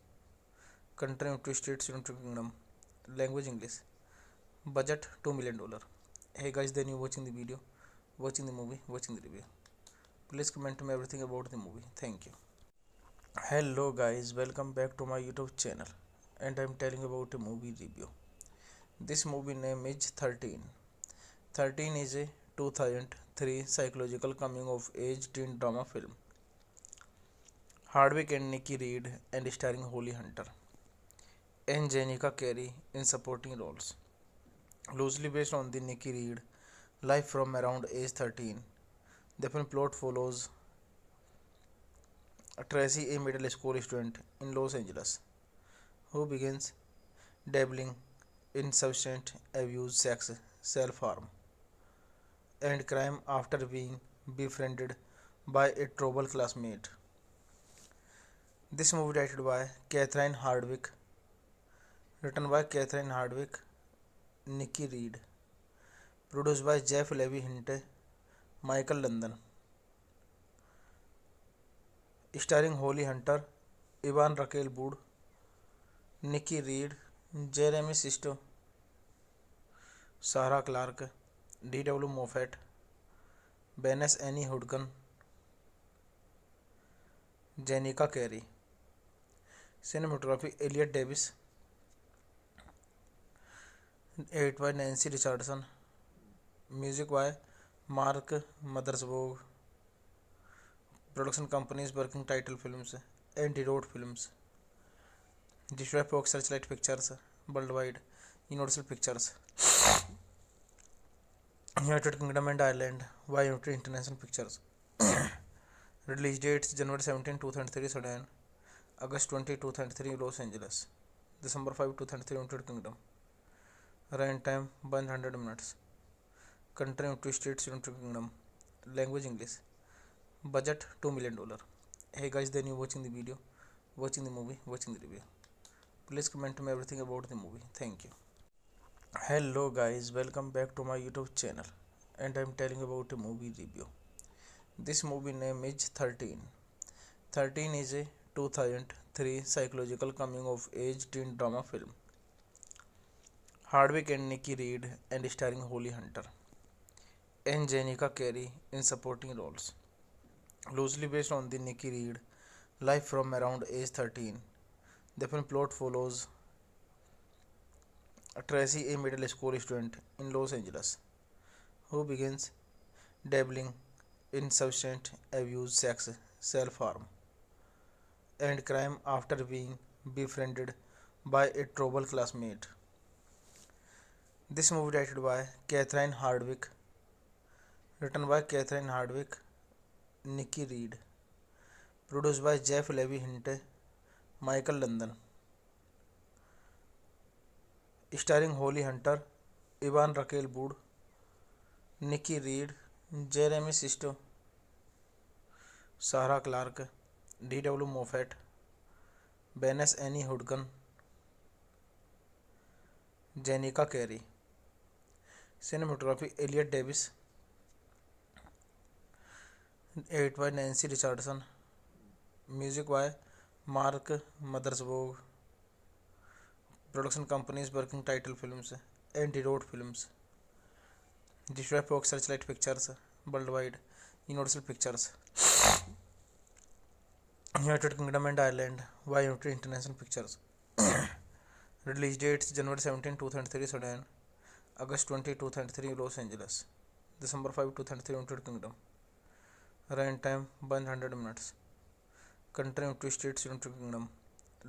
Country United States, United Kingdom. Language English. Budget $2 million. Hey guys, then you watching the video, watching the movie, watching the review. Please comment to me everything about the movie. Thank you. Hello guys, welcome back to my YouTube channel, and I'm telling about a movie review. This movie name is 13. 13 is a 2003 psychological coming of age teen drama film. Hardwick and Nikki Reed and starring Holly Hunter and Jenica Carey in supporting roles. Loosely based on the Nikki Reed life from around age 13, the film plot follows Tracy, a middle school student in Los Angeles, who begins dabbling in substance abuse, sex, self harm, and crime after being befriended by a troubled classmate. This movie directed by Catherine Hardwick, written by Catherine Hardwick, Nikki Reed, produced by Jeff Levy Hinte, Michael London, starring Holly Hunter, Ivan Raquel Wood, Nikki Reed, Jeremy Sisto, Sarah Clark, D.W. Moffat, Benes Annie Hudgen, Jenica Carey. Cinematography Elliot Davis, edited by Nancy Richardson, music by Mark Mothersbaugh. Production companies working title films, Antidote Films, distributed by Searchlight Pictures worldwide, Universal Pictures, United Kingdom and Ireland by United International Pictures. Release dates January 17, 2003 Sudan, August 20, 2003 Los Angeles, December 5, 2003 United Kingdom. Run time 100 minutes. Country United States, United Kingdom. Language English. Budget $2 million. Hey guys, then you watching the video, watching the movie, watching the review. Please comment me everything about the movie. Thank you. Hello guys, welcome back to my YouTube channel, and I am telling about a movie review. This movie name is 13. 13 is a 2003 psychological coming of age teen drama film. Hardwick and Nikki Reed and starring Holly Hunter and Jenica Carey in supporting roles. Loosely based on the Nikki Reed life from around age 13, the film plot follows Tracy, a middle school student in Los Angeles, who begins dabbling in substance abuse, sex, self harm, and crime after being befriended by a troubled classmate. This movie directed by Catherine Hardwick, written by Catherine Hardwick, Nikki Reed, produced by Jeff Levy Hinte, Michael London, starring Holly Hunter, Ivan Raquel Wood, Nikki Reed, Jeremy Sisto, Sarah Clark, D.W. Moffat, Benes Annie Hudgen, Jenica Carey. Cinematography Elliot Davis, edited by Nancy Richardson, music by Mark Mothersbaugh. Production companies working title films, Antidote Films, distributed by Searchlight Pictures worldwide, Universal Pictures, United Kingdom and Ireland by United International Pictures. Release dates January 17, 2003 Sudan, August 20, 2003 Los Angeles, December 5, 2003 United Kingdom. Run time 100 minutes. Country United States, United Kingdom.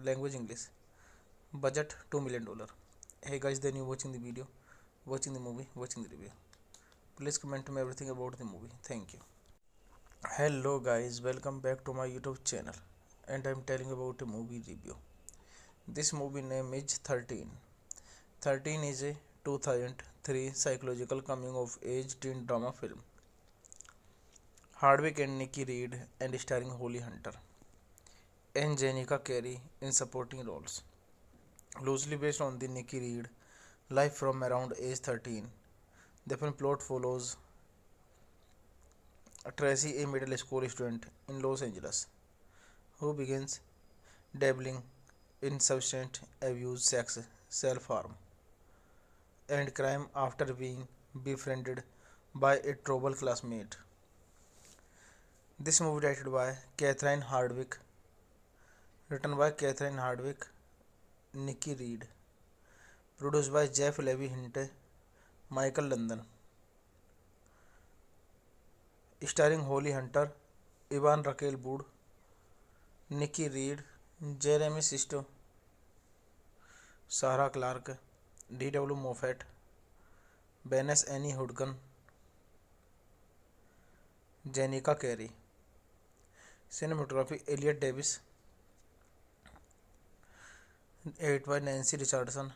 Language English. Budget $2 million. Hey guys, then you watching the video, watching the movie, watching the review. Please comment me everything about the movie. Thank you. Hello guys, welcome back to my YouTube channel, and I am telling about a movie review. This movie name is 13. 13 is a 2003 psychological coming of age teen drama film. Hardwick and Nikki Reed and starring Holly Hunter and Jenica Carey in supporting roles. Loosely based on the Nikki Reed life from around age 13, the film plot follows Tracy, a middle school student in Los Angeles, who begins dabbling in substance abuse, sex, self harm, and crime after being befriended by a troubled classmate. This movie directed by Catherine Hardwick, written by Catherine Hardwick, Nikki Reed, produced by Jeff Levy Hinte, Michael London, starring Holly Hunter, Ivan Raquel Wood, Nikki Reed, Jeremy Sisto, Sarah Clark, D.W. Moffat, Benes Annie Hudgen, Jenica Carey. Cinematography Elliot Davis. Edit by Nancy Richardson.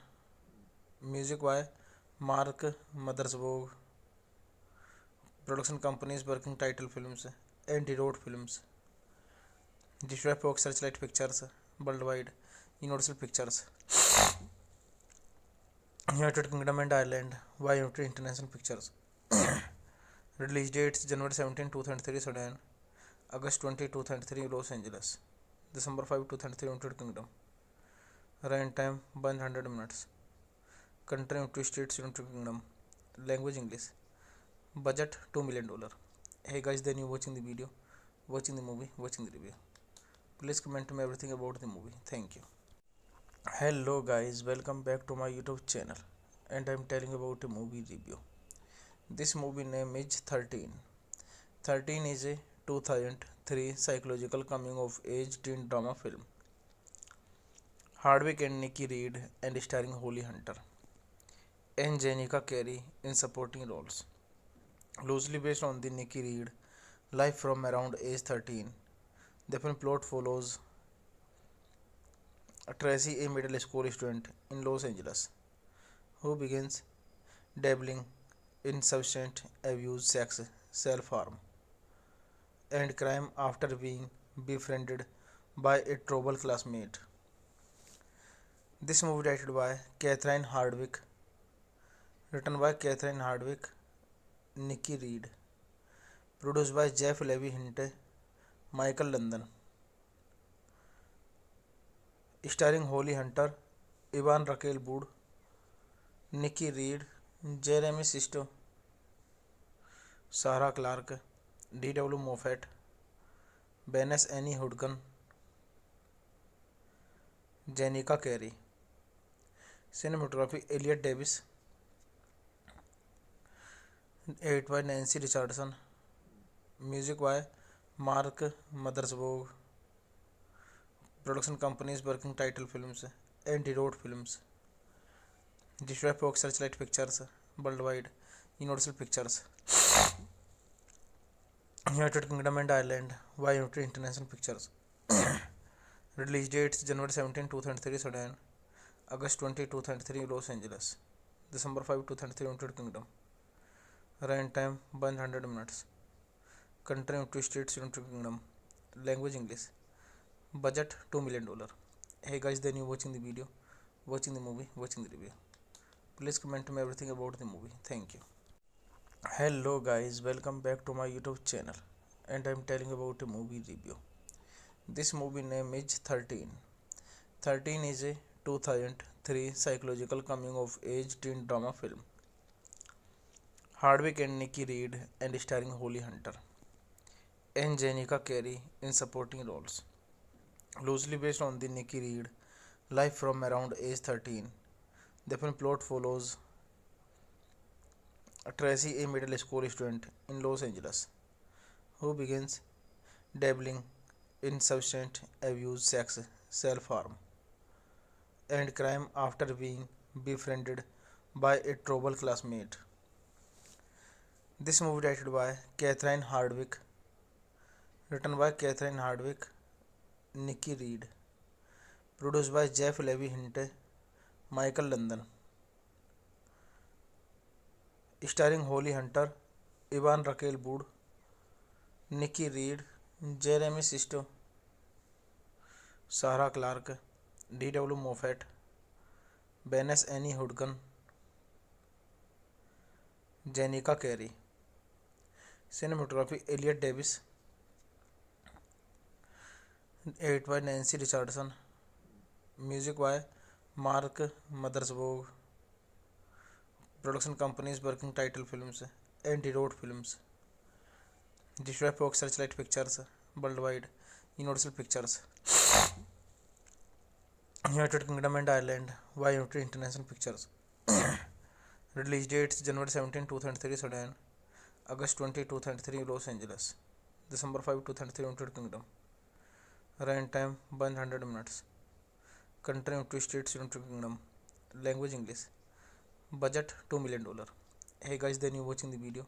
Music by Mark Mothersbaugh. Production companies Working Title Films, Anti Road Films, Distributed by Searchlight Pictures Worldwide, Universal Pictures, United Kingdom and Ireland, YMT International Pictures. Release dates January 17, 2003 Sudan, August 20, 2003 Los Angeles, December 5, 2003 United Kingdom. Run time 100 minutes. Country United States, United Kingdom. Language English. Budget $2 million. Hey guys, then you watching the video, watching the movie, watching the review. Please comment to me everything about the movie. Thank you. Hello guys, welcome back to my YouTube channel, and I'm telling about a movie review. This movie name is 13. 13 is a 2003 psychological coming of age teen drama film. Hardwick and Nikki Reed and starring Holly Hunter and Jenica Carey in supporting roles. Loosely based on the Nikki Reed life from around age 13, the film plot follows Tracy, a middle school student in Los Angeles, who begins dabbling in substance abuse, sex, self-harm, and crime after being befriended by a troubled classmate. This movie directed by Catherine Hardwick, written by Catherine Hardwick, Nikki Reed, produced by Jeff Levy Hinte, Michael London, starring Holly Hunter, Ivan Raquel Wood, Nikki Reed, Jeremy Sisto, Sarah Clark, D.W. Moffat, Vanessa Annie Hudgens, Jenica Carey. Cinematography Elliot Davis. Edit by Nancy Richardson. Music by Mark Mothersbaugh. Production companies Working Title Films, Anti Road Films, Distributed by Searchlight Pictures Worldwide, Universal Pictures, United Kingdom and Ireland, YMT International Pictures. Release dates January 17, 2003 Sudan, August 20, 2003 Los Angeles, December 5, 2003 United Kingdom. Run time 100 minutes. Country United States, United Kingdom. Language English. Budget $2 million. Hey guys, then you watching the video, watching the movie, watching the review. Please comment to me everything about the movie. Thank you. Hello guys, welcome back to my YouTube channel, and I'm telling about a movie review. This movie name is 13. 13 is a 2003 psychological coming of age teen drama film. Hardwick and Nikki Reed and starring Holly Hunter and Jenica Carey in supporting roles. Loosely based on the Nikki Reed life from around age 13, the film plot follows Tracy, a middle school student in Los Angeles, who begins dabbling in substance abuse, sex, self-harm, and crime after being befriended by a troubled classmate. This movie directed by Catherine Hardwick, written by Catherine Hardwick, Nikki Reed, produced by Jeff Levy Hinte, Michael London, starring Holly Hunter, Ivan Raquel Wood, Nikki Reed, Jeremy Sisto, Sarah Clark, D.W. Moffat, Vanessa Annie Hudgens, Jenica Carey. Cinematography Elliot Davis. Edit by Nancy Richardson. Music by Mark Mothersbaugh. Production companies Working Title Films, Anti Road Films, Distributed by Searchlight Pictures Worldwide, Universal Pictures, United Kingdom and Ireland, YMT International Pictures. Release dates January 17, 2003 Sudan, August 20, 2003 Los Angeles, December 5, 2003 United Kingdom. Run time 100 minutes. Country United States, United Kingdom. Language English. Budget $2 million. Hey guys, then you watching the video,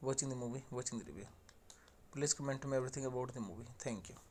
watching the movie, watching the review. Please comment me everything about the movie. Thank you.